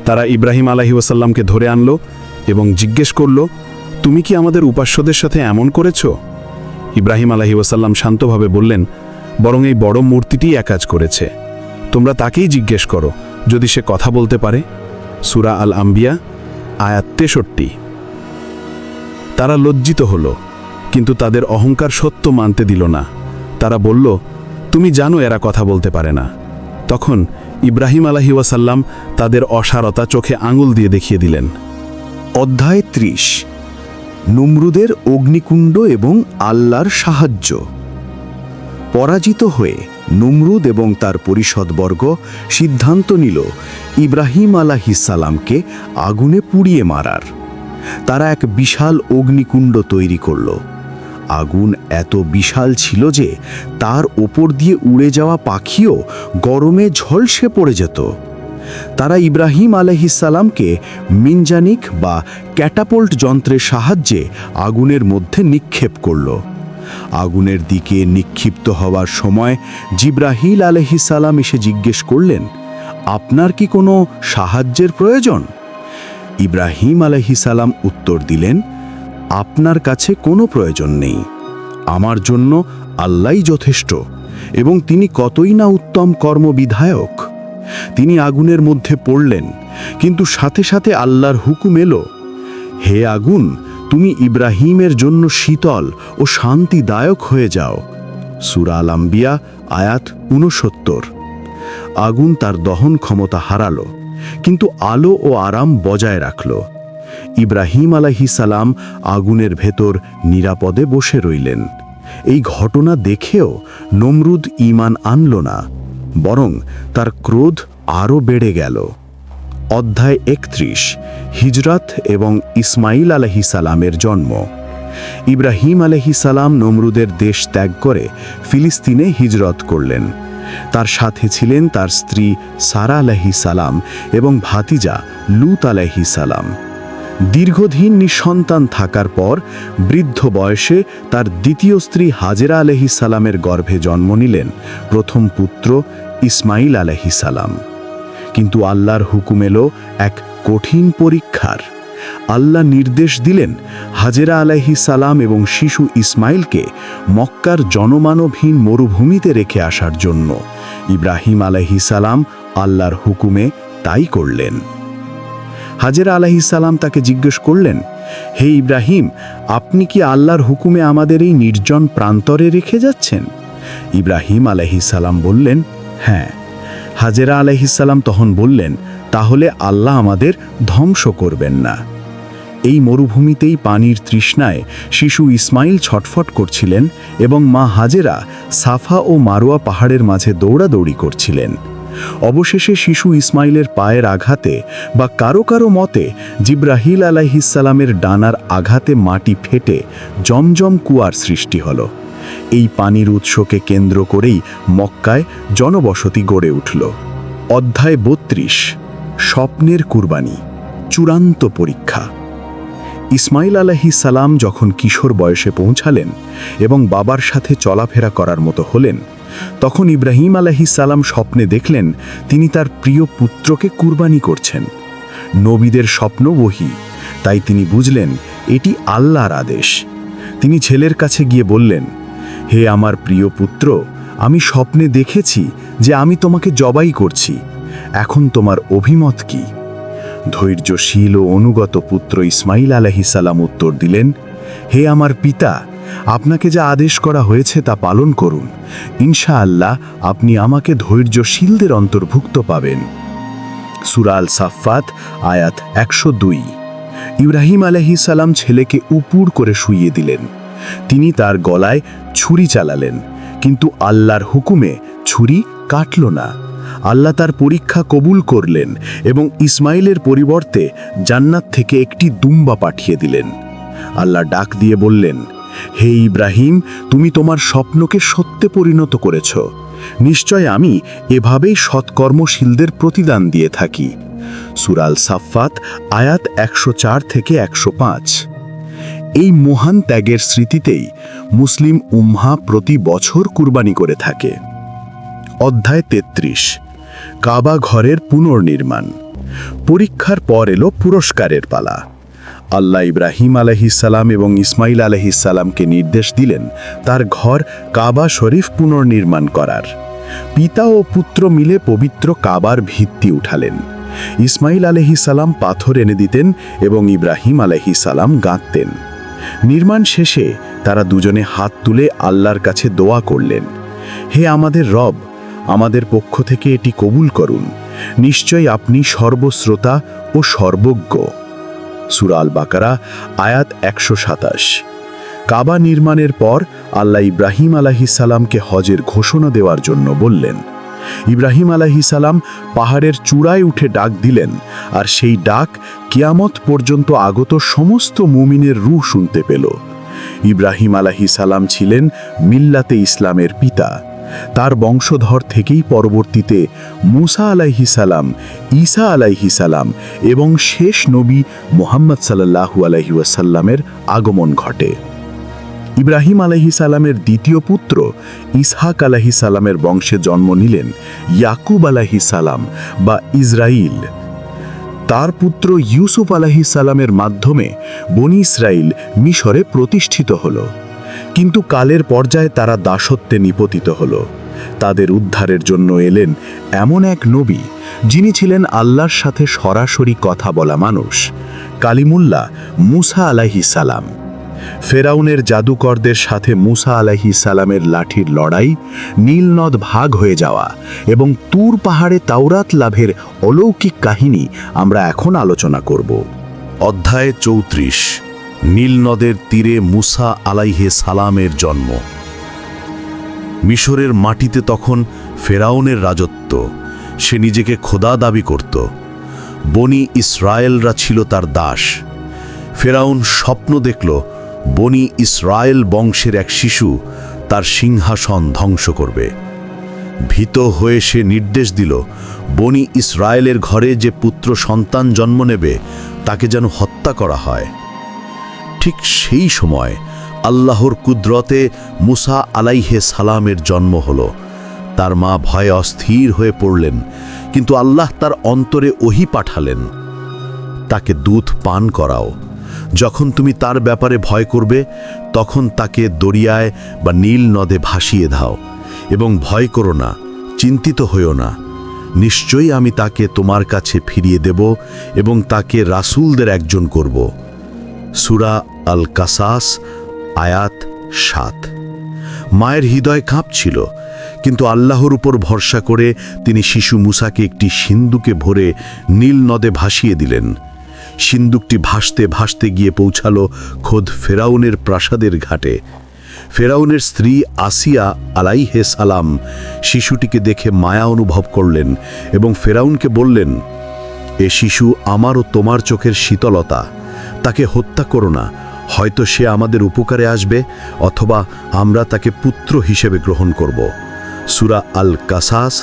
তারা ইব্রাহিম আলাইহিসাল্লামকে ধরে আনল এবং জিজ্ঞেস করল, তুমি কি আমাদের উপাস্যদের সাথে এমন করেছ? ইব্রাহিম আলাইহিসাল্লাম শান্তভাবে বললেন, বরং এই বড় মূর্তিটি এক কাজ করেছে। তোমরা তাকেই জিজ্ঞেস করো, যদি সে কথা বলতে পারে। সূরা আল আম্বিয়া আয়াত 63। তারা লজ্জিত হল, কিন্তু তাদের অহংকার সত্য মানতে দিল না। তারা বলল, তুমি জানো এরা কথা বলতে পারে না। তখন ইব্রাহিম আলাইহিসাল্লাম তাদের অসারতা চোখে আঙুল দিয়ে দেখিয়ে দিলেন। অধ্যায় 30। নমরুদের অগ্নিকুণ্ড এবং আল্লাহর সাহায্য। পরাজিত হয়ে নমরুদ এবং তার পরিষদবর্গ সিদ্ধান্ত নিল ইব্রাহিম আলাইহিসসালামকে আগুনে পুড়িয়ে মারার। তারা এক বিশাল অগ্নিকুণ্ড তৈরি করল। আগুন এত বিশাল ছিল যে তার ওপর দিয়ে উড়ে যাওয়া পাখিও গরমে ঝলসে পড়ে যেত। তারা ইব্রাহিম আলাইহিসসালামকে মিনজানিক বা ক্যাটাপল্ট যন্ত্রের সাহায্যে আগুনের মধ্যে নিক্ষেপ করল। আগুনের দিকে নিক্ষিপ্ত হওয়ার সময় জিব্রাহিল আলাইহিসসালাম এসে জিজ্ঞেস করলেন, আপনার কি কোনো সাহায্যের প্রয়োজন? ইব্রাহিম আলাইহিসসালাম উত্তর দিলেন, আপনার কাছে কোনো প্রয়োজন নেই। আমার জন্য আল্লাহই যথেষ্ট, এবং তিনি কতই না উত্তম কর্মবিধায়ক। তিনি আগুনের মধ্যে পড়লেন, কিন্তু সাথে সাথে আল্লাহর হুকুম এলো, হে আগুন, তুমি ইব্রাহিমের জন্য শীতল ও শান্তিদায়ক হয়ে যাও। সূরা আল আম্বিয়া আয়াত 69। আগুন তার দহন ক্ষমতা হারালো, কিন্তু আলো ও আরাম বজায় রাখল। ইব্রাহিম আলাইহিসসালাম আগুনের ভেতর নিরাপদে বসে রইলেন। এই ঘটনা দেখেও নমরুদ ঈমান আনল না, বরং তার ক্রোধ আরও বেড়ে গেল। অধ্যায় 31। হিজরত এবং ইসমাইল আলাইহিসসালামের জন্ম। ইব্রাহিম আলাইহিসসালাম নমরুদের দেশ ত্যাগ করে ফিলিস্তিনে হিজরত করলেন। তার সাথে ছিলেন তার স্ত্রী সারা আলাইহিসসালাম এবং ভাতিজা লূত আলাইহিসসালাম। দীর্ঘদিন নিঃসন্তান থাকার পর বৃদ্ধ বয়সে তার দ্বিতীয় স্ত্রী হাজেরা আলাইহিসসালামের গর্ভে জন্ম নিলেন প্রথম পুত্র ইসমাইল আলাইহিসসালাম। কিন্তু আল্লাহর হুকুম এলো এক কঠিন পরীক্ষার। আল্লাহ নির্দেশ দিলেন হাজেরা আলাইহিসসালাম এবং শিশু ইসমাইলকে মক্কার জনমানবহীন মরুভূমিতে রেখে আসার জন্য। ইব্রাহিম আলাইহিসসালাম আল্লাহর হুকুমে তাই করলেন। হাজেরা আলাইহিসসালাম তাকে জিজ্ঞেস করলেন, হে ইব্রাহিম, আপনি কি আল্লাহর হুকুমে আমাদের এই নির্জন প্রান্তরে রেখে যাচ্ছেন? ইব্রাহিম আলাইহিসসালাম বললেন, হ্যাঁ। হাজেরা আলাইহিসসালাম তখন বললেন, তাহলে আল্লাহ আমাদের ধ্বংস করবেন না। এই মরুভূমিতেই পানির তৃষ্ণায় শিশু ইসমাইল ছটফট করছিলেন এবং মা হাজেরা সাফা ও মারোয়া পাহাড়ের মাঝে দৌড়াদৌড়ি করছিলেন। অবশেষে শিশু ইসমাইলের পায়ের আঘাতে বা কারো কারো মতে জিব্রাহিল আলাইহিসসালামের ডানার আঘাতে মাটি ফেটে জমজম কুয়ার সৃষ্টি হল। এই পানির উৎসকে কেন্দ্র করেই মক্কায় জনবসতি গড়ে উঠল। অধ্যায় 32। স্বপ্নের কুরবানি, চূড়ান্ত পরীক্ষা। ইসমাইল আলাইহিসসালাম যখন কিশোর বয়সে পৌঁছালেন এবং বাবার সাথে চলাফেরা করার মতো হলেন, তখন ইব্রাহিম আলাইহিসসালাম স্বপ্নে দেখলেন তিনি তার প্রিয় পুত্রকে কুরবানি করছেন। নবীদের স্বপ্ন ওহী, তাই তিনি বুঝলেন এটি আল্লাহর আদেশ। তিনি ছেলের কাছে গিয়ে বললেন, হে আমার প্রিয় পুত্র, আমি স্বপ্নে দেখেছি যে আমি তোমাকে জবাই করছি। এখন তোমার অভিমত কি? ধৈর্যশীল ও অনুগত পুত্র ইসমাইল আলাইহিসসালাম উত্তর দিলেন, হে আমার পিতা, আপনাকে যা আদেশ করা হয়েছে তা পালন করুন। ইনশাআল্লাহ আপনি আমাকে ধৈর্যশীলদের অন্তর্ভুক্ত পাবেন। সূরা আল সাফফাত আয়াত 102। ইব্রাহিম আলাইহিসসালাম ছেলেকে উপুড় করে শুইয়ে দিলেন। তিনি তার গলায় ছুরি চালালেন, কিন্তু আল্লাহর হুকুমে ছুরি কাটল না। আল্লাহ তার পরীক্ষা কবুল করলেন এবং ইসমাইলের পরিবর্তে জান্নাত থেকে একটি দুম্বা পাঠিয়ে দিলেন। আল্লাহ ডাক দিয়ে বললেন, হে ইব্রাহিম, তুমি তোমার স্বপ্নকে সত্যে পরিণত করেছ। নিশ্চয় আমি এভাবেই সৎকর্মশীলদের প্রতিদান দিয়ে থাকি। সূরা আল সাফফাত আয়াত 104 থেকে 105। এই মহান ত্যাগের স্মৃতিতেই মুসলিম উম্মাহ প্রতি বছর কুরবানি করে থাকে। অধ্যায় 33, কাবা ঘরের পুনর্নির্মাণ। পরীক্ষার পর এলো পুরস্কারের পালা। আল্লাহ ইব্রাহিম আলাইহিসসালাম এবং ইসমাইল আলাইহিসসালামকে নির্দেশ দিলেন তার ঘর কাবা শরীফ পুনর্নির্মাণ করার। পিতা ও পুত্র মিলে পবিত্র কাবার ভিত্তি উঠালেন। ইসমাইল আলাইহিসসালাম পাথর এনে দিতেন এবং ইব্রাহিম আলাইহিসসালাম গাঁথতেন। নির্মাণ শেষে তারা দুজনে হাত তুলে আল্লাহর কাছে দোয়া করলেন, হে আমাদের রব, আমাদের পক্ষ থেকে এটি কবুল করুন। নিশ্চয়ই আপনি সর্বশ্রোতা ও সর্বজ্ঞ। সূরা আল বাকারা আয়াত 127। কাবা নির্মাণের পর আল্লাহ ইব্রাহিম আলাইহিসসালামকে হজের ঘোষণা দেওয়ার জন্য বললেন। ইব্রাহিম আলাইহিসসালাম পাহাড়ের চূড়ায় উঠে ডাক দিলেন, আর সেই ডাক কিয়ামত পর্যন্ত আগত সমস্ত মুমিনের রূহ শুনতে পেল। ইব্রাহিম আলাইহিসসালাম ছিলেন মিল্লাতে ইসলামের পিতা। তার বংশধর থেকেই পরবর্তীতে মুসা আলাইহিসসালাম, ঈসা আলাইহিসসালাম এবং শেষ নবী মুহাম্মদ সাল্লাল্লাহু আলাইহি ওয়াসাল্লামের আগমন ঘটে। ইব্রাহিম আলাইহিসসালামের দ্বিতীয় পুত্র ইসহাক আলাইহিসসালামের বংশে জন্ম নিলেন ইয়াকুব আলাইহিসসালাম বা ইসরাইল। তার পুত্র ইউসুফ আলাইহিসসালামের মাধ্যমে বনি ইসরাইল মিশরে প্রতিষ্ঠিত হল। কিন্তু কালের পর্যায়ে তারা দাসত্বে নিপতিত হল। তাদের উদ্ধারের জন্য এলেন এমন এক নবী, যিনি ছিলেন আল্লাহর সাথে সরাসরি কথা বলা মানুষ, কালিমুল্লাহ মুসা আলাইহিসসালাম। ফেরাউনের জাদুকরদের সাথে মুসা আলাইহিসসালামের লাঠির লড়াই, নীল নদ ভাগ হয়ে যাওয়া এবং তুর পাহাড়ে তাওরাত লাভের অলৌকিক কাহিনী আমরা এখন আলোচনা করব। অধ্যায় 34, নীল নদের তীরে মুসা আলাইহিসসালামের জন্ম। মিশরের মাটিতে তখন ফেরাউনের রাজত্ব। সে নিজেকে খোদা দাবি করত। বনি ইসরায়েলরা ছিল তার দাস। ফেরাউন স্বপ্ন দেখল বনি ইসরায়েল বংশের এক শিশু তার সিংহাসন ধ্বংস করবে। ভীত হয়ে সে নির্দেশ দিল, বনি ইসরায়েলের ঘরে যে পুত্র সন্তান জন্ম নেবে তাকে যেন হত্যা করা হয়। ঠিক সেই সময় আল্লাহর কুদরতে মুসা আলাইহিসসালামের জন্ম হল। তার মা ভয়ে অস্থির হয়ে পড়লেন, কিন্তু আল্লাহ তার অন্তরে ওহী পাঠালেন, তাকে দুধ পান করাও। যখন তুমি তার ব্যাপারে ভয় করবে, তখন তাকে দরিয়ায় বা নীল নদে ভাসিয়ে দাও এবং ভয় করো না, চিন্তিত হইও না। নিশ্চয়ই আমি তাকে তোমার কাছে ফিরিয়ে দেব এবং তাকে রাসূলদের একজন করব। সূরা আল কাসাস আয়াত 7। মায়ের হৃদয় কাঁপছিল, কিন্তু আল্লাহর উপর ভরসা করে তিনি শিশু মুসাকে একটি সিন্দুকে ভরে নীল নদে ভাসিয়ে দিলেন। সিন্দুকটি ভাসতে ভাসতে গিয়ে পৌঁছালো খোদ ফেরাউনের প্রাসাদের ঘাটে। ফেরাউনের স্ত্রী আসিয়া আলাইহিসসালাম শিশুটিকে দেখে মায়া অনুভব করলেন এবং ফেরাউনকে বললেন, এ শিশু আমার ও তোমার চোখের শীতলতা, তাকে হত্যা করো না। হয়তো সে আমাদের উপকারে আসবে, অথবা আমরা তাকে পুত্র হিসেবে গ্রহণ করব। সূরা আল কাসাস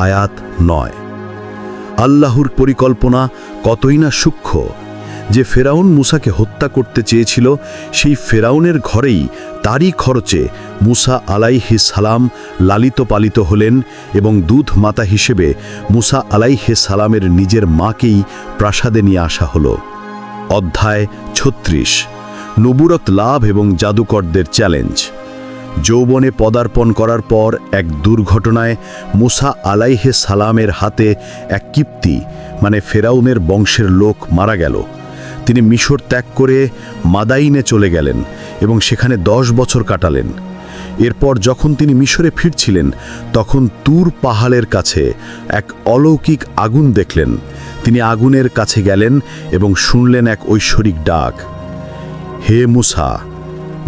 আয়াত 9। আল্লাহর পরিকল্পনা কতই না সূক্ষ্ম। যে ফেরাউন মুসাকে হত্যা করতে চেয়েছিল, সেই ফেরাউনের ঘরেই তারই খরচে মুসা আলাইহিসসালাম লালিত পালিত হলেন এবং দুধ মাতা হিসেবে মুসা আলাইহিসসালামের নিজের মাকেই প্রাসাদে নিয়ে আসা হলো। অধ্যায় 36, নবুরত লাভ এবং জাদুকরদের চ্যালেঞ্জ। যৌবনে পদার্পণ করার পর এক দুর্ঘটনায় মুসা আলাইহিসসালামের হাতে এক কিপ্তি মানে ফেরাউনের বংশের লোক মারা গেল। তিনি মিশর ত্যাগ করে মাদাইনে চলে গেলেন এবং সেখানে 10 বছর কাটালেন। এরপর যখন তিনি মিশরে ফিরছিলেন, তখন তুর পাহাড়ের কাছে এক অলৌকিক আগুন দেখলেন। তিনি আগুনের কাছে গেলেন এবং শুনলেন এক ঐশ্বরিক ডাক, হে মুসা,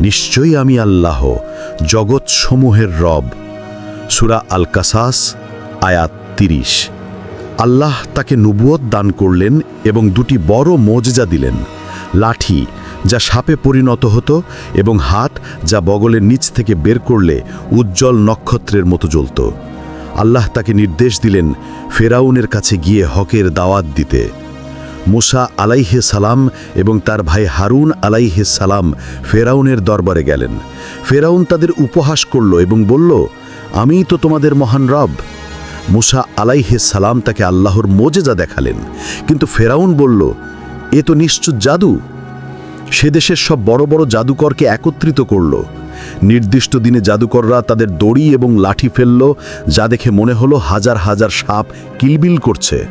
নিশ্চয়ই আমি আল্লাহ, জগৎসমূহের রব। সূরা আল কাসাস আয়াত 30। আল্লাহ তাকে নবুয়ত দান করলেন এবং দুটি বড় মোজেজা দিলেন, লাঠি যা সাপে পরিণত হতো এবং হাত যা বগলের নিচ থেকে বের করলে উজ্জ্বল নক্ষত্রের মতো জ্বলত। আল্লাহ তাকে নির্দেশ দিলেন ফেরাউনের কাছে গিয়ে হকের দাওয়াত দিতে। মুসা আলাইহে সালাম এবং তার ভাই হারুন আলাইহে সালাম ফেরাউনের দরবারে গেলেন। ফেরাউন তাদের উপহাস করল এবং বলল, আমিই তো তোমাদের মহান রব। মুসা আলাইহে সালাম তাকে আল্লাহর মোজেজা দেখালেন, কিন্তু ফেরাউন বলল, এ তো নিশ্চয় জাদু। সে দেশের সব বড় বড় জাদুকরকে একত্রিত করল। নির্দিষ্ট দিনে জাদুকররা তাদের দড়ি এবং লাঠি ফেলল, যা দেখে মনে হলো হাজার হাজার সাপ কিলবিল করছে।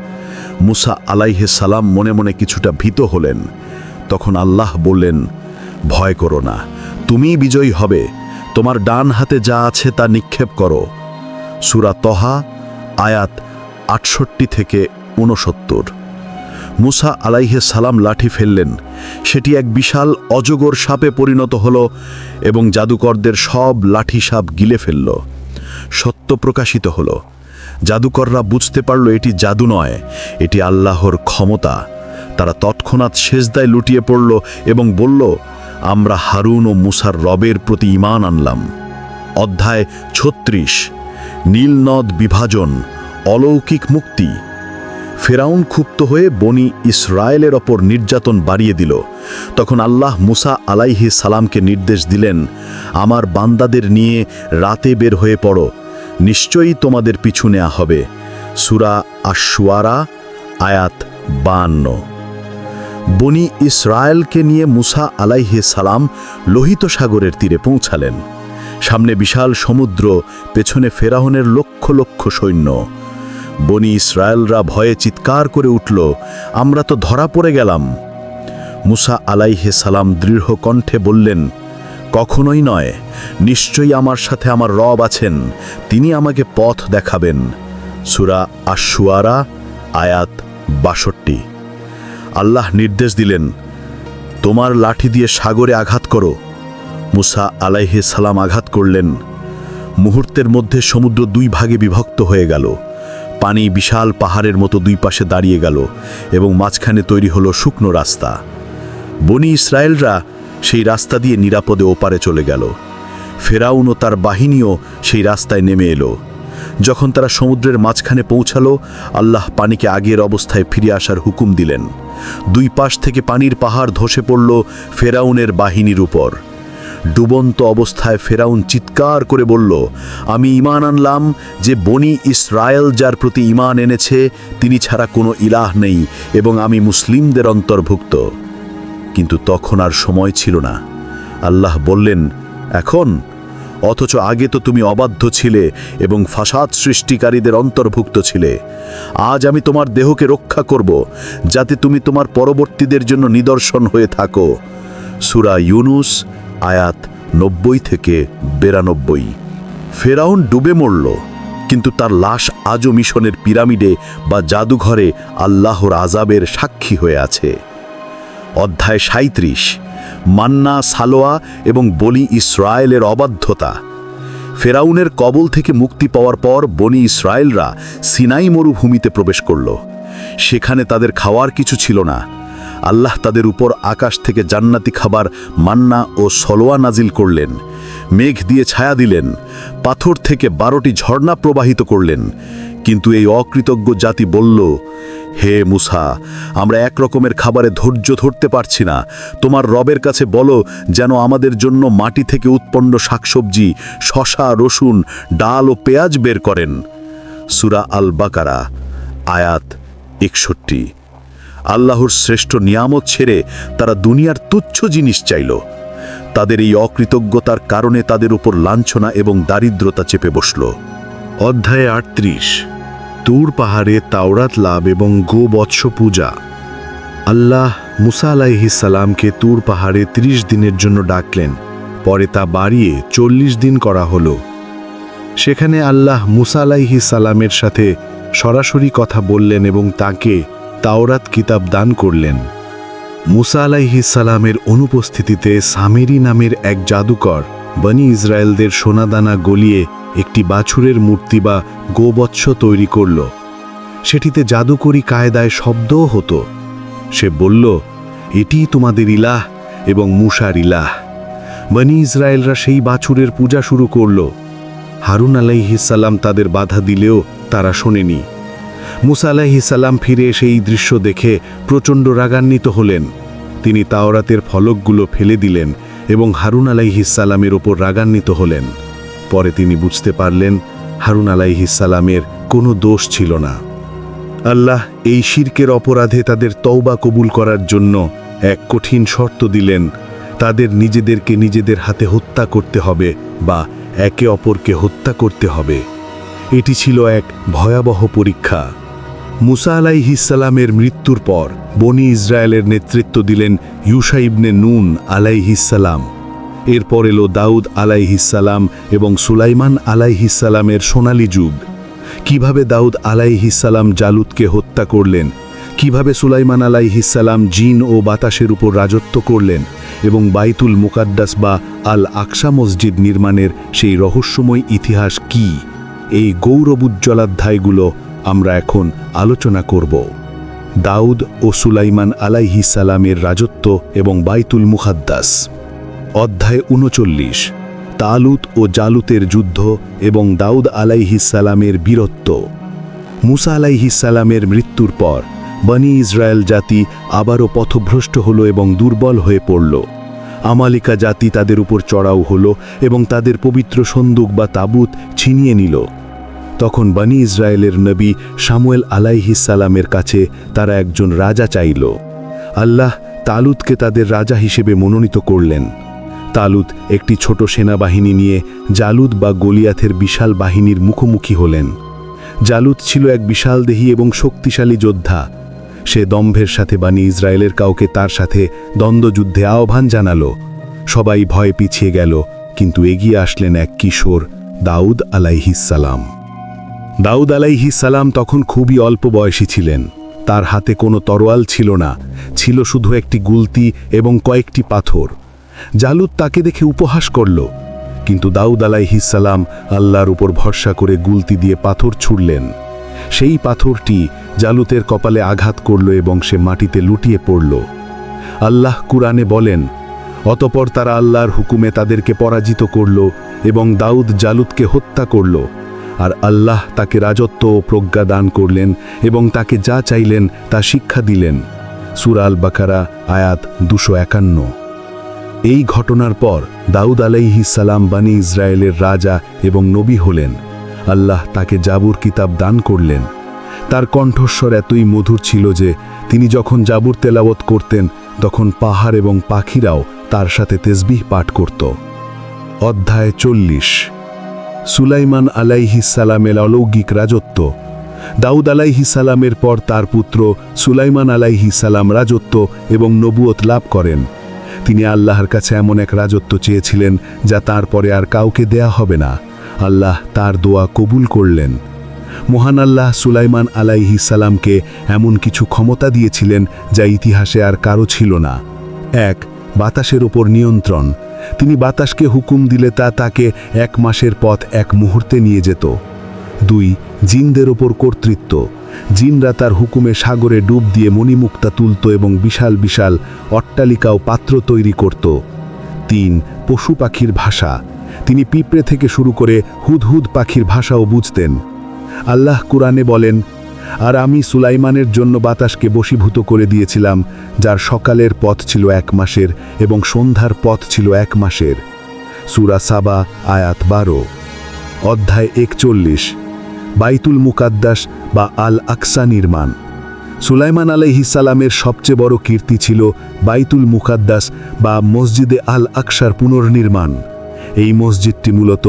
মুসা আলাইহে সালাম মনে মনে কিছুটা ভীত হলেন। তখন আল্লাহ বললেন, ভয় করো না, তুমিই বিজয়ী হবে। তোমার ডান হাতে যা আছে তা নিক্ষেপ করো। সূরা তহা আয়াত ৬৮ থেকে ৬৯। মুসা আলাইহে সালাম লাঠি ফেললেন। সেটি এক বিশাল অজগর সাপে পরিণত হল এবং জাদুকরদের সব লাঠি সাপ গিলে ফেলল। সত্য প্রকাশিত হল। জাদুকররা বুঝতে পারল এটি জাদু নয়, এটি আল্লাহর ক্ষমতা। তারা তৎক্ষণাৎ সেজদায় লুটিয়ে পড়ল এবং বলল, আমরা হারুন ও মুসার রবের প্রতি ঈমান আনলাম। অধ্যায় ৩৬। নীলনদ বিভাজন, অলৌকিক মুক্তি। ফেরাউন ক্ষুব্ধ হয়ে বনি ইসরায়েলের ওপর নির্যাতন বাড়িয়ে দিল। তখন আল্লাহ মুসা আলাইহি সালামকে নির্দেশ দিলেন, আমার বান্দাদের নিয়ে রাতে বের হয়ে পড়ো, নিশ্চয়ই তোমাদের পিছু নেওয়া হবে। সূরা আশ-শুআরা আয়াত ৫২। বনি ইসরায়েলকে নিয়ে মুসা আলাইহি সালাম লোহিত সাগরের তীরে পৌঁছালেন। সামনে বিশাল সমুদ্র, পেছনে ফেরাউনের লক্ষ লক্ষ সৈন্য। বনি ইসরায়েলরা ভয়ে চিৎকার করে উঠল, আমরা তো ধরা পড়ে গেলাম। মুসা আলাইহে সালাম দৃঢ় কণ্ঠে বললেন, কখনোই নয়, নিশ্চয়ই আমার সাথে আমার রব আছেন, তিনি আমাকে পথ দেখাবেন। সূরা আশ-শুআরা আয়াত ৬২। আল্লাহ নির্দেশ দিলেন, তোমার লাঠি দিয়ে সাগরে আঘাত করো। মুসা আলাইহে সালাম আঘাত করলেন। মুহূর্তের মধ্যে সমুদ্র দুই ভাগে বিভক্ত হয়ে গেল। পানি বিশাল পাহাড়ের মতো দুই পাশে দাঁড়িয়ে গেল এবং মাঝখানে তৈরি হলো শুকনো রাস্তা। বনি ইসরায়েলরা সেই রাস্তা দিয়ে নিরাপদে ওপারে চলে গেল। ফেরাউন ও তার বাহিনীও সেই রাস্তায় নেমে এলো। যখন তারা সমুদ্রের মাঝখানে পৌঁছালো, আল্লাহ পানিকে আগের অবস্থায় ফিরে আসার হুকুম দিলেন। দুই পাশ থেকে পানির পাহাড় ধসে পড়ল ফেরাউনের বাহিনীর উপর। ডুবন্ত অবস্থায় ফেরাউন চিৎকার করে বলল, আমি ঈমান আনলাম যে বনি ইসরায়েল যার প্রতি ঈমান এনেছে তিনি ছাড়া কোনো ইলাহ নেই এবং আমি মুসলিমদের অন্তর্ভুক্ত। কিন্তু তখন আর সময় ছিল না। আল্লাহ বললেন, এখন? অথচ আগে তো তুমি অবাধ্য ছিলে এবং ফাসাদ সৃষ্টিকারীদের অন্তর্ভুক্ত ছিলে। আজ আমি তোমার দেহকে রক্ষা করব, যাতে তুমি তোমার পরবর্তীদের জন্য নিদর্শন হয়ে থাকো। সূরা ইউনুস আয়াত ৯০ থেকে ৯২। ফেরাউন ডুবে মরল, কিন্তু তার লাশ আজও মিশনের পিরামিডে বা জাদুঘরে আল্লাহর আযাবের সাক্ষী হয়ে আছে। অধ্যায় ৩৭। মান্না, সালোয়া এবং বনি ইসরায়েলের অবাধ্যতা। ফেরাউনের কবল থেকে মুক্তি পাওয়ার পর বনি ইসরায়েলরা সিনাই মরুভূমিতে প্রবেশ করল। সেখানে তাদের খাওয়ার কিছু ছিল না। আল্লাহ তাদের উপর আকাশ থেকে জান্নাতি খাবার মান্না ও সলোয়া নাজিল করলেন। মেঘ দিয়ে ছায়া দিলেন। পাথর থেকে ১২টি ঝর্ণা প্রবাহিত করলেন। কিন্তু এই অকৃতজ্ঞ জাতি বলল, হে মুসা, আমরা এক রকমের খাবারে ধৈর্য ধরতে পারছি না। তোমার রবের কাছে বলো যেন আমাদের জন্য মাটি থেকে উৎপন্ন শাকসবজি, শসা, রসুন, ডাল ও পেঁয়াজ বের করেন। সূরা আল বাকারা আয়াত ৬১। আল্লাহর শ্রেষ্ঠ নিয়ামত ছেড়ে তারা দুনিয়ার তুচ্ছ জিনিস চাইল। তাদের এই অকৃতজ্ঞতার কারণে তাদের উপর লাঞ্ছনা এবং দারিদ্রতা চেপে বসল। অধ্যায় ৩৮। তুর পাহাড়ে তাওরাত লাভ এবং গোবৎস পূজা। আল্লাহ মুসা আলাইহিস সালামকে তুর পাহাড়ে ৩০ দিনের জন্য ডাকলেন। পরে তা বাড়িয়ে ৪০ দিন করা হলো। সেখানে আল্লাহ মুসা আলাইহিস সালামের সাথে সরাসরি কথা বললেন এবং তাকে তাওরাত কিতাব দান করলেন। মুসা আলাইহিস সালামের অনুপস্থিতিতে সামেরি নামের এক জাদুকর বনি ইসরায়েলদের সোনাদানা গলিয়ে একটি বাছুরের মূর্তি বা গোবৎস তৈরি করল। সেটিতে জাদুকরি কায়দায় শব্দও হতো। সে বলল, এটিই তোমাদের ইলাহ, এবং মুসার ইলাহ। বনি ইসরায়েলরা সেই বাছুরের পূজা শুরু করল। হারুন আলাইহিসসালাম তাদের বাধা দিলেও তারা শোনেনি। মুসা আলাইহিসসালাম ফিরে এসে এই দৃশ্য দেখে প্রচণ্ড রাগান্বিত হলেন। তিনি তাওরাতের ফলকগুলো ফেলে দিলেন এবং হারুন আলাইহিসসালামের ওপর রাগান্বিত হলেন। পরে তিনি বুঝতে পারলেন হারুন আলাইহিসসালামের কোনো দোষ ছিল না। আল্লাহ এই শিরকের অপরাধে তাদের তওবা কবুল করার জন্য এক কঠিন শর্ত দিলেন, তাদের নিজেদেরকে নিজেদের হাতে হত্যা করতে হবে বা একে অপরকে হত্যা করতে হবে। এটি ছিল এক ভয়াবহ পরীক্ষা। মুসা আলাইহিসসালামের মৃত্যুর পর বনি ইসরায়েলের নেতৃত্ব দিলেন ইউশা ইবনে নুন আলাইহিসসালাম। এরপর এলো দাউদ আলাইহিসসালাম এবং সুলাইমান আলাইহিসসালামের সোনালী যুগ। কিভাবে দাউদ আলাইহিসসালাম জালুতকে হত্যা করলেন, কিভাবে সুলাইমান আলাইহিসসালাম জিন ও বাতাসের উপর রাজত্ব করলেন এবং বাইতুল মুকাদ্দাস বা আল আকসা মসজিদ নির্মাণের সেই রহস্যময় ইতিহাস কি, এই গৌরবোজ্জ্বলাধ্যায়গুলো আমরা এখন আলোচনা করব। দাউদ ও সুলাইমান আলাইহিসসালামের রাজত্ব এবং বাইতুল মুকাদ্দাস। অধ্যায় ৩৯, তালুত ও জালুতের যুদ্ধ এবং দাউদ আলাইহিসসালামের বীরত্ব। মুসা আলাইহিসসালামের মৃত্যুর পর বনি ইসরায়েল জাতি আবারও পথভ্রষ্ট হল এবং দুর্বল হয়ে পড়ল। আমালিকা জাতি তাদের উপর চড়াও হল এবং তাদের পবিত্র সন্দুক বা তাবুত ছিনিয়ে নিল। তখন বনি ইসরায়েলের নবী শামুয়েল আলাইহিসসালামের কাছে তারা একজন রাজা চাইল। আল্লাহ তালুতকে তাদের রাজা হিসেবে মনোনীত করলেন। তালুত একটি ছোট সেনাবাহিনী নিয়ে জালুত বা গলিয়াথের বিশাল বাহিনীর মুখোমুখি হলেন। জালুত ছিল এক বিশালদেহী এবং শক্তিশালী যোদ্ধা। সে দম্ভের সাথে বনি ইসরায়েলের কাউকে তার সাথে দ্বন্দ্বযুদ্ধে আহ্বান জানালো। সবাই ভয়ে পিছিয়ে গেল, কিন্তু এগিয়ে আসলেন এক কিশোর, দাউদ আলাইহিসসালাম। দাউদ আলাইহিসসালাম তখন খুবই অল্প বয়সী ছিলেন। তার হাতে কোনো তরোয়াল ছিল না, ছিল শুধু একটি গুলতি এবং কয়েকটি পাথর। জালুত তাকে দেখে উপহাস করল, কিন্তু দাউদ আলাইহিসসালাম আল্লাহর উপর ভরসা করে গুলতি দিয়ে পাথর ছুড়লেন। সেই পাথরটি জালুতের কপালে আঘাত করল এবং সে মাটিতে লুটিয়ে পড়ল। আল্লাহ কুরআনে বলেন, অতপর তারা আল্লাহর হুকুমে তাদেরকে পরাজিত করল এবং দাউদ জালুতকে হত্যা করল। আর আল্লাহ তাকে রাজত্ব ও প্রজ্ঞা দান করলেন এবং তাকে যা চাইলেন তা শিক্ষা দিলেন। সূরা আল বাকারা আয়াত 251। এই ঘটনার পর দাউদ আলাইহিসসালাম বনি ইসরায়েলের রাজা এবং নবী হলেন। আল্লাহ তাকে জাবুর কিতাব দান করলেন। তার কণ্ঠস্বর এতই মধুর ছিল যে তিনি যখন জাবুর তেলাওয়াত করতেন তখন পাহাড় এবং পাখিরাও তার সাথে তাসবিহ পাঠ করত। অধ্যায় ৪০, সুলাইমান আলাইহিসসালামের অলৌকিক রাজত্ব। দাউদ আলাইহিসসালামের পর তার পুত্র সুলাইমান আলাইহিসসালাম রাজত্ব এবং নবুয়ত লাভ করেন। তিনি আল্লাহর কাছে এমন এক রাজত্ব চেয়েছিলেন যা তার পরে আর কাউকে দেয়া হবে না। আল্লাহ তার দোয়া কবুল করলেন। মহান আল্লাহ সুলাইমান আলাইহিসসালামকে এমন কিছু ক্ষমতা দিয়েছিলেন যা ইতিহাসে আর কারো ছিল না। ১. বাতাসের ওপর নিয়ন্ত্রণ। তিনি বাতাসকে হুকুম দিলে তা তাকে ১ মাসের পথ ১ মুহূর্তে নিয়ে যেত। ২. জিনদের ওপর কর্তৃত্ব। জিনরা তার হুকুমে সাগরে ডুব দিয়ে মণিমুক্তা তুলত এবং বিশাল বিশাল অট্টালিকা ও পাত্র তৈরি করত। ৩. পশু পাখির ভাষা। তিনি পিঁপড়ে থেকে শুরু করে হুদহুদ পাখির ভাষাও বুঝতেন। আল্লাহ কুরআনে বলেন, আর আমি সুলাইমানের জন্য বাতাসকে বশীভূত করে দিয়েছিলাম, যার সকালের পথ ছিল ১ মাসের এবং সন্ধ্যার পথ ছিল ১ মাসের। সূরা সাবা আয়াত ১২। অধ্যায় ৪১, বাইতুল মুকাদ্দাস বা আল আকসা নির্মাণ। সুলাইমান আলাইহিসসালামের সবচেয়ে বড় কীর্তি ছিল বাইতুল মুকাদ্দাস বা মসজিদে আল আকসার পুনর্নির্মাণ। এই মসজিদটি মূলত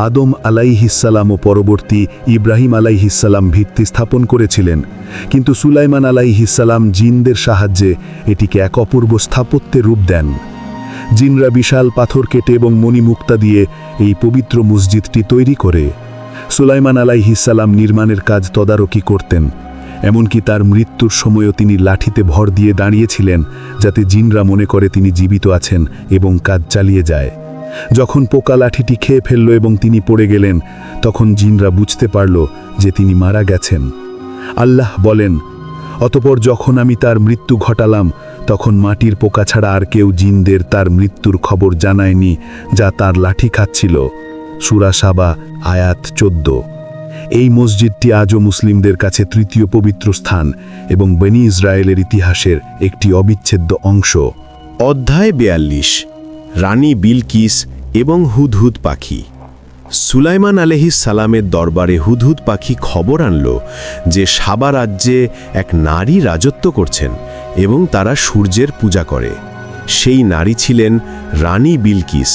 আদম আলাইহিসসালাম ও পরবর্তী ইব্রাহিম আলাইহিসসালাম ভিত্তি স্থাপন করেছিলেন, কিন্তু সুলাইমান আলাইহিসসালাম জিনদের সাহায্যে এটিকে এক অপূর্ব স্থাপত্যের রূপ দেন। জিনরা বিশাল পাথর কেটে এবং মণিমুক্তা দিয়ে এই পবিত্র মসজিদটি তৈরি করে। সুলাইমান আলাইহিসসালাম নির্মাণের কাজ তদারকি করতেন। এমনকি তার মৃত্যুর সময়ও তিনি লাঠিতে ভর দিয়ে দাঁড়িয়েছিলেন, যাতে জিনরা মনে করে তিনি জীবিত আছেন এবং কাজ চালিয়ে যায়। যখন পোকা লাঠিটি খেয়ে ফেলল এবং তিনি পড়ে গেলেন, তখন জিনরা বুঝতে পারল যে তিনি মারা গেছেন। আল্লাহ বলেন, অতপর যখন আমি তার মৃত্যু ঘটালাম, তখন মাটির পোকা ছাড়া আর কেউ জিনদের তার মৃত্যুর খবর জানায়নি, যা তার লাঠি খাচ্ছিল। সূরা সাবা আয়াত 14। এই মসজিদটি আজও মুসলিমদের কাছে তৃতীয় পবিত্র স্থান এবং বনি ইসরায়েলের ইতিহাসের একটি অবিচ্ছেদ্য অংশ। অধ্যায় 42, রানী বিলকিস এবং হুদহুদ পাখি। সুলাইমান আলাইহিস সালামের দরবারে হুদহুদ পাখি খবর আনল যে সাবা রাজ্যে এক নারী রাজত্ব করছেন এবং তারা সূর্যের পূজা করে। সেই নারী ছিলেন রানী বিলকিস।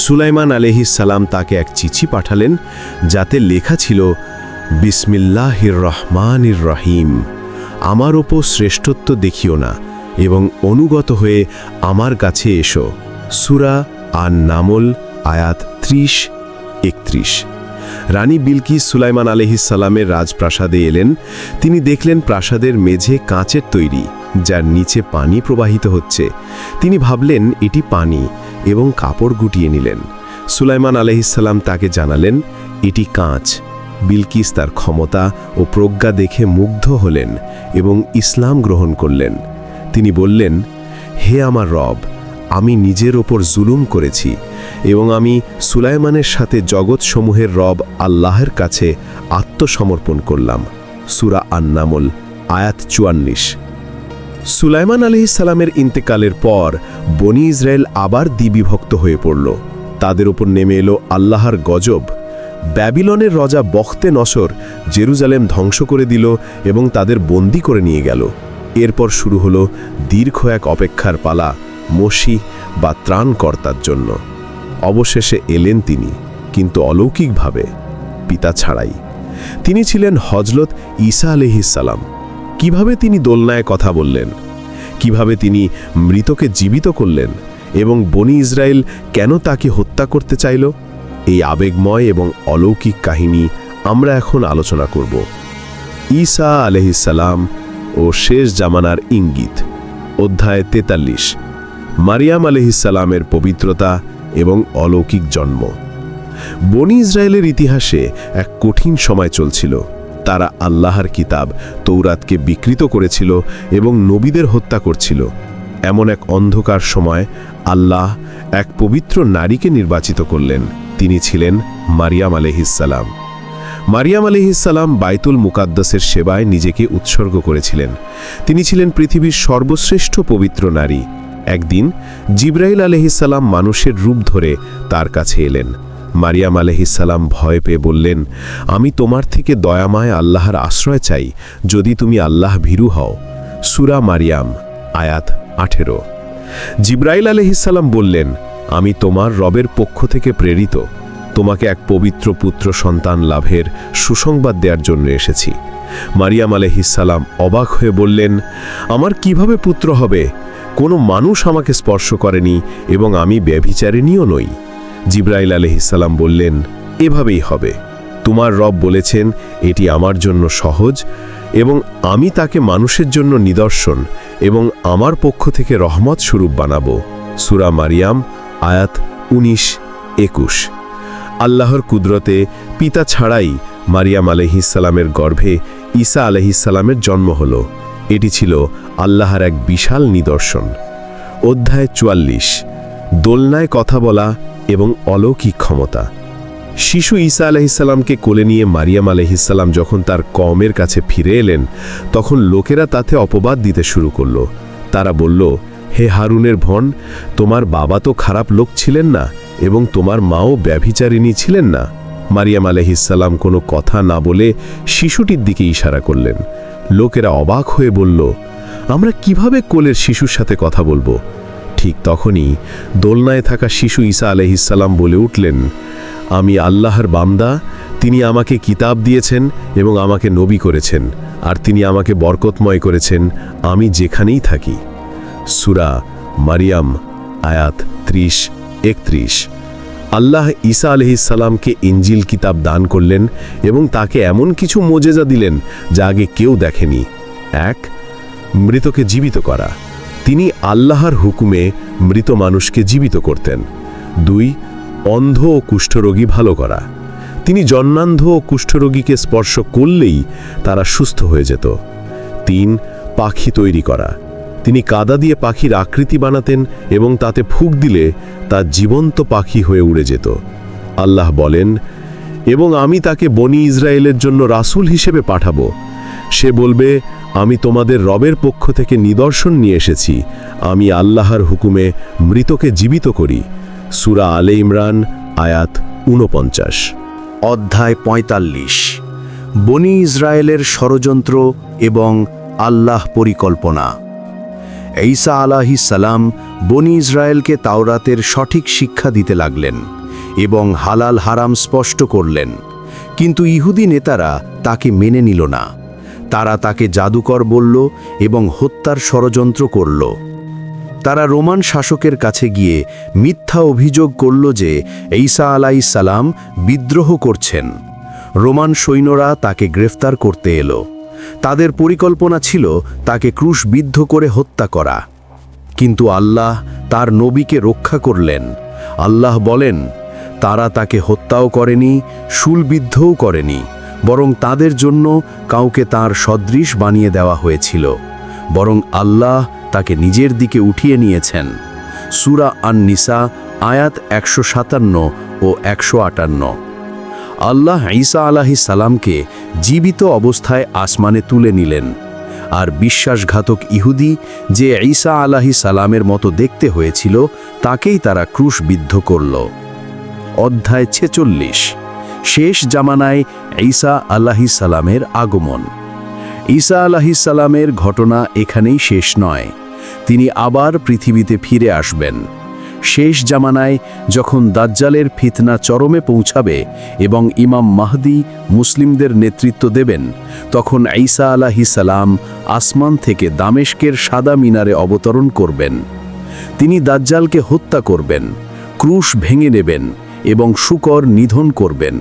সুলাইমান আলাইহিস সালাম তাকে এক চিঠি পাঠালেন, যাতে লেখা ছিল, বিসমিল্লাহির রহমানির রহিম, আমার ওপর শ্রেষ্ঠত্ব দেখিও না এবং অনুগত হয়ে আমার কাছে এসো। সূরা আন-নামল আয়াত 30-31। রানী বিলকিস সুলাইমান আলাইহিস সালামের রাজপ্রাসাদে এলেন। তিনি দেখলেন প্রাসাদের মেঝে কাঁচের তৈরি, যার নিচে পানি প্রবাহিত হচ্ছে। তিনি ভাবলেন এটি পানি এবং কাপড় গুটিয়ে নিলেন। সুলাইমান আলাইহিস সালাম তাকে জানালেন এটি কাঁচ। বিলকিস তার ক্ষমতা ও প্রজ্ঞা দেখে মুগ্ধ হলেন এবং ইসলাম গ্রহণ করলেন। তিনি বললেন, হে আমার রব, আমি নিজের ওপর জুলুম করেছি এবং আমি সুলাইমানের সাথে জগৎসমূহের রব আল্লাহর কাছে আত্মসমর্পণ করলাম। সূরা আন-নামল আয়াত 44। সুলাইমান আলাইহিস সালামের ইন্তেকালের পর বনি ইসরায়েল আবার দ্বিবিভক্ত হয়ে পড়ল। তাদের উপর নেমে এলো আল্লাহর গজব। ব্যাবিলনের রাজা বখতে নসর জেরুজালেম ধ্বংস করে দিল এবং তাদের বন্দী করে নিয়ে গেল। এরপর শুরু হলো দীর্ঘ এক অপেক্ষার পালা, মসিহ বা ত্রাণকর্তার জন্য। অবশেষে এলেন তিনি, কিন্তু অলৌকিকভাবে, পিতা ছাড়াই। তিনি ছিলেন হযরত ঈসা আলাইহিস সালাম। কিভাবে তিনি দোলনায় কথা বললেন, কিভাবে তিনি মৃতকে জীবিত করলেন এবং বনি ইসরায়েল কেন তাকে হত্যা করতে চাইল, এই আবেগময় এবং অলৌকিক কাহিনী আমরা এখন আলোচনা করব। ঈসা আলাইহিস সালাম ও শেষ জামানার ইঙ্গিত। অধ্যায় 43, মারিয়াম আলাইহিস সালামের পবিত্রতা এবং অলৌকিক জন্ম। বনি ইসরায়েলের ইতিহাসে এক কঠিন সময় চলছিল। তারা আল্লাহর কিতাব তৌরাতকে বিকৃত করেছিল এবং নবীদের হত্যা করছিল। এমন এক অন্ধকার সময় আল্লাহ এক পবিত্র নারীকে নির্বাচিত করলেন। তিনি ছিলেন মারিয়াম আলাইহিস সালাম। মারিয়াম আলাইহিস সালাম বাইতুল মুকাদ্দাসের সেবায় নিজেকে উৎসর্গ করেছিলেন। তিনি ছিলেন পৃথিবীর সর্বশ্রেষ্ঠ পবিত্র নারী। একদিন জিবরাইল আলাইহিস সালাম মানুষের রূপ ধরে তার কাছে এলেন। মারিয়াম আলাইহিস সালাম ভয় পেয়ে বললেন, আমি তোমার থেকে দয়াময় আল্লাহর আশ্রয় চাই, যদি তুমি আল্লাহ ভীরু হও। সূরা মারিয়াম আয়াত 18। জিবরাইল আলাইহিস সালাম বললেন, আমি তোমার রবের পক্ষ থেকে প্রেরিত, তোমাকে এক পবিত্র পুত্র সন্তান লাভের সুসংবাদ দেওয়ার জন্য এসেছি। মারিয়াম আলাইহিস সালাম অবাক হয়ে বললেন, আমার কিভাবে পুত্র হবে? কোনো মানুষ আমাকে স্পর্শ করেনি এবং আমি ব্যভিচারিণীও নই। জিবরাইল আলাইহিস সালাম বললেন, এভাবেই হবে। তোমার রব বলেছেন এটি আমার জন্য সহজ এবং আমি তাকে মানুষের জন্য নিদর্শন এবং আমার পক্ষ থেকে রহমত স্বরূপ বানাবো। সূরা মারিয়াম আয়াত 19-21। আল্লাহর কুদরতে পিতা ছাড়াই মারিয়াম আলাইহিস সালামের গর্ভে ঈসা আলাইহিস সালামের জন্ম হল। এটি ছিল আল্লাহর এক বিশাল নিদর্শন। অধ্যায় 44, দোলনায় কথা বলা এবং অলৌকিক ক্ষমতা। শিশু ঈসা আলাইহিস সালামকে কোলে নিয়ে মারিয়াম আলাইহিস সালাম যখন তার কওমের কাছে ফিরে এলেন, তখন লোকেরা তাতে অপবাদ দিতে শুরু করল। তারা বলল, হে হারুনের ভন, তোমার বাবা তো খারাপ লোক ছিলেন না এবং তোমার মাও ব্যভিচারিণী ছিলেন না। মারিয়াম আলাইহিস সালাম কোনো কথা না বলে শিশুটির দিকে ইশারা করলেন। লোকেরা অবাক হয়ে বলল, আমরা কিভাবে কোলের শিশুর সাথে কথা বলবো? ঠিক তখনই দোলনায় থাকা শিশু ঈসা আলাইহিস সালাম বলে উঠলেন, আমি আল্লাহর বান্দা, তিনি আমাকে কিতাব দিয়েছেন এবং আমাকে নবী করেছেন, আর তিনি আমাকে বরকতময় করেছেন আমি যেখানেই থাকি। সূরা মারিয়াম আয়াত 30-31। আল্লাহ ঈসা আলাইহিস সালামকে ইনজিল কিতাব দান করলেন এবং তাকে এমন কিছু মোজেজা দিলেন যা আগে কেউ দেখেনি। 1. মৃতকে জীবিত করা। তিনি আল্লাহর হুকুমে মৃত মানুষকে জীবিত করতেন। 2. অন্ধ ও কুষ্ঠরোগী ভালো করা। তিনি জন্মান্ধ ও কুষ্ঠরোগীকে স্পর্শ করলেই তারা সুস্থ হয়ে যেত। 3. পাখি তৈরি করা। তিনি কাদা দিয়ে পাখির আকৃতি বানাতেন এবং তাতে ফুঁক দিলে তা জীবন্ত পাখি হয়ে উড়ে যেত। আল্লাহ বলেন, এবং আমি তাকে বনি ইসরায়েলের জন্য রাসূল হিসেবে পাঠাবো। সে বলবে, আমি তোমাদের রবের পক্ষ থেকে নিদর্শন নিয়ে এসেছি, আমি আল্লাহর হুকুমে মৃতকে জীবিত করি। সূরা আলে ইমরান আয়াত ৪৯। অধ্যায় ৪৫। বনি ইসরায়েলের ষড়যন্ত্র এবং আল্লাহ পরিকল্পনা। ঈসা আলাইহিস সালাম বনি ইসরায়েলকে তাওরাতের সঠিক শিক্ষা দিতে লাগলেন এবং হালাল হারাম স্পষ্ট করলেন, কিন্তু ইহুদি নেতারা তাকে মেনে নিল না। তারা তাকে জাদুকর বলল এবং হত্যার ষড়যন্ত্র করল। তারা রোমান শাসকের কাছে গিয়ে মিথ্যা অভিযোগ করল যে ঈসা আলাইহিস সালাম বিদ্রোহ করছেন। রোমান সৈন্যরা তাকে গ্রেফতার করতে এলো। তাদের পরিকল্পনা ছিল তাকে ক্রুশবিদ্ধ করে হত্যা করা, কিন্তু আল্লাহ তার নবীকে রক্ষা করলেন। আল্লাহ বলেন, তারা তাকে হত্যাও করেনি, শূলবিদ্ধও করেনি, বরং তাদের জন্য কাউকে তার সদৃশ বানিয়ে দেওয়া হয়েছিল, বরং আল্লাহ তাকে নিজের দিকে উঠিয়ে নিয়েছেন। সূরা আন-নিসা আয়াত ১৫৭ ও ১৫৮। আল্লাহ ঈসা আলাইহিস সালামকে জীবিত অবস্থায় আসমানে তুলে নিলেন, আর বিশ্বাসঘাতক ইহুদি যে ঈসা আলাইহিস সালামের মতো দেখতে হয়েছিল তাকেই তারা ক্রুশবিদ্ধ করল। অধ্যায় ৪৬। শেষ জামানায় ঈসা আলাইহিস সালামের আগমন। ঈসা আলাইহিস সালামের ঘটনা এখানেই শেষ নয়, তিনি আবার পৃথিবীতে ফিরে আসবেন। শেষ জামানায় যখন দাজ্জালের ফিতনা চরমে পৌঁছাবে এবং ইমাম মাহদী মুসলিমদের নেতৃত্ব দেবেন, তখন ঈসা আলাইহিস সালাম আসমান থেকে দামেস্কের সাদা মিনারে অবতরণ করবেন। তিনি দাজ্জালকে হত্যা করবেন, ক্রুশ ভেঙে নেবেন এবং শূকর নিধন করবেন।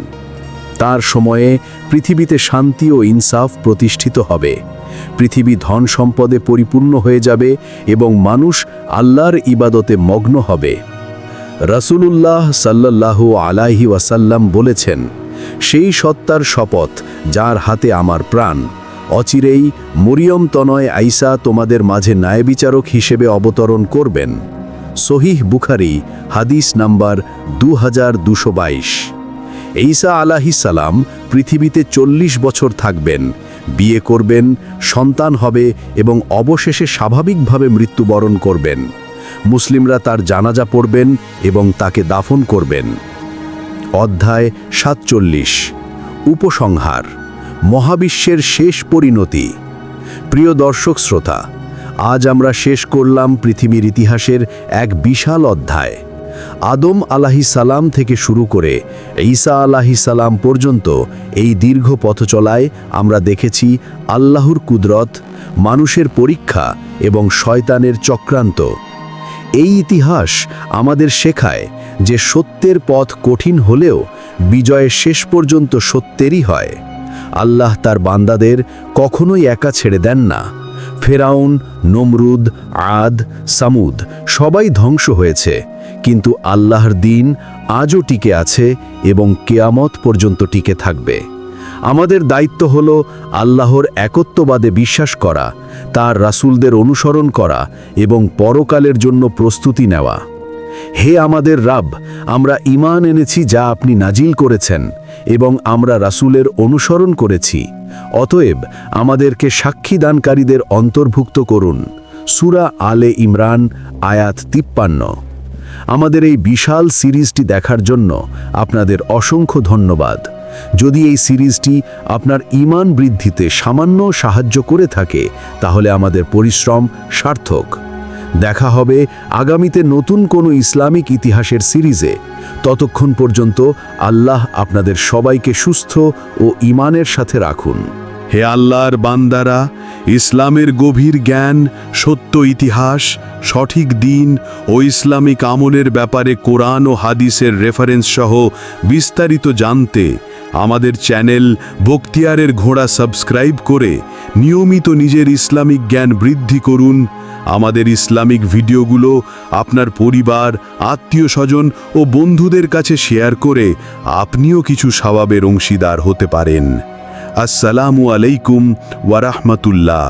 তার সময়ে পৃথিবীতে শান্তি ও ইনসাফ প্রতিষ্ঠিত হবে। পৃথিবী ধন সম্পদে পরিপূর্ণ হয়ে যাবে এবং মানুষ আল্লাহর ইবাদতে মগ্ন হবে। রাসূলুল্লাহ সাল্লাল্লাহু আলাইহি ওয়াসাল্লাম বলেছেন, সেই সত্তার শপথ যার হাতে আমার প্রাণ, অচিরেই মরিয়ম তনয় ঈসা তোমাদের মাঝে ন্যায়বিচারক হিসেবে অবতরণ করবেন। সহিহ বুখারী হাদিস নাম্বার 2222। ঈসা আলাইহিস সালাম পৃথিবীতে ৪০ বছর থাকবেন, বিয়ে করবেন, সন্তান হবে এবং অবশেষে স্বাভাবিকভাবে মৃত্যুবরণ করবেন। মুসলিমরা তার জানাজা পড়বেন এবং তাকে দাফন করবেন। অধ্যায় ৪৭। উপসংহার। মহাবিশ্বের শেষ পরিণতি। প্রিয় দর্শক শ্রোতা, আজ আমরা শেষ করলাম পৃথিবীর ইতিহাসের এক বিশাল অধ্যায়। আদম আলাইহিস সালাম থেকে শুরু করে ঈসা আলাইহিস সালাম পর্যন্ত এই দীর্ঘ পথচলায় আমরা দেখেছি আল্লাহর কুদরত, মানুষের পরীক্ষা এবং শয়তানের চক্রান্ত। এই ইতিহাস আমাদের শেখায় যে সত্যের পথ কঠিন হলেও বিজয়ের শেষ পর্যন্ত সত্যেরই হয়। আল্লাহ তার বান্দাদের কখনোই একা ছেড়ে দেন না। ফেরাউন, নমরুদ, আদ, সামুদ সবাই ধ্বংস হয়েছে, কিন্তু আল্লাহর দ্বীন আজও টিকে আছে এবং কিয়ামত পর্যন্ত টিকে থাকবে। আমাদের দায়িত্ব হল আল্লাহর একত্ববাদে বিশ্বাস করা, তার রাসূলদের অনুসরণ করা এবং পরকালের জন্য প্রস্তুতি নেওয়া। হে আমাদের রব, আমরা ঈমান এনেছি যা আপনি নাজিল করেছেন এবং আমরা রাসূলের অনুসরণ করেছি, অতএব আমাদেরকে সাক্ষীদানকারীদের অন্তর্ভুক্ত করুন। সূরা আলে ইমরান আয়াত 53। আমাদের এই বিশাল সিরিজটি দেখার জন্য আপনাদের অসংখ্য ধন্যবাদ। যদি এই সিরিজটি আপনার ঈমান বৃদ্ধিতে সামান্য সাহায্য করে থাকে, তাহলে আমাদের পরিশ্রম সার্থক। দেখা হবে আগামীতে নতুন কোনো ইসলামিক ইতিহাসের সিরিজে। ততক্ষণ পর্যন্ত আল্লাহ আপনাদের সবাইকে সুস্থ ও ঈমানের সাথে রাখুন। হে আল্লাহর বান্দারা, ইসলামের গভীর জ্ঞান, সত্য ইতিহাস, সঠিক দিন ও ইসলামিক আমলের ব্যাপারে কোরআন ও হাদিসের রেফারেন্স সহ বিস্তারিত জানতে আমাদের চ্যানেল বখতিয়ারের ঘোড়া সাবস্ক্রাইব করে নিয়মিত নিজের ইসলামিক জ্ঞান বৃদ্ধি করুন। আমাদের ইসলামিক ভিডিওগুলো আপনার পরিবার, আত্মীয়স্বজন ও বন্ধুদের কাছে শেয়ার করে আপনিও কিছু সওয়াবের অংশীদার হতে পারেন। আসসালামু আলাইকুম ওয়া রাহমাতুল্লাহ।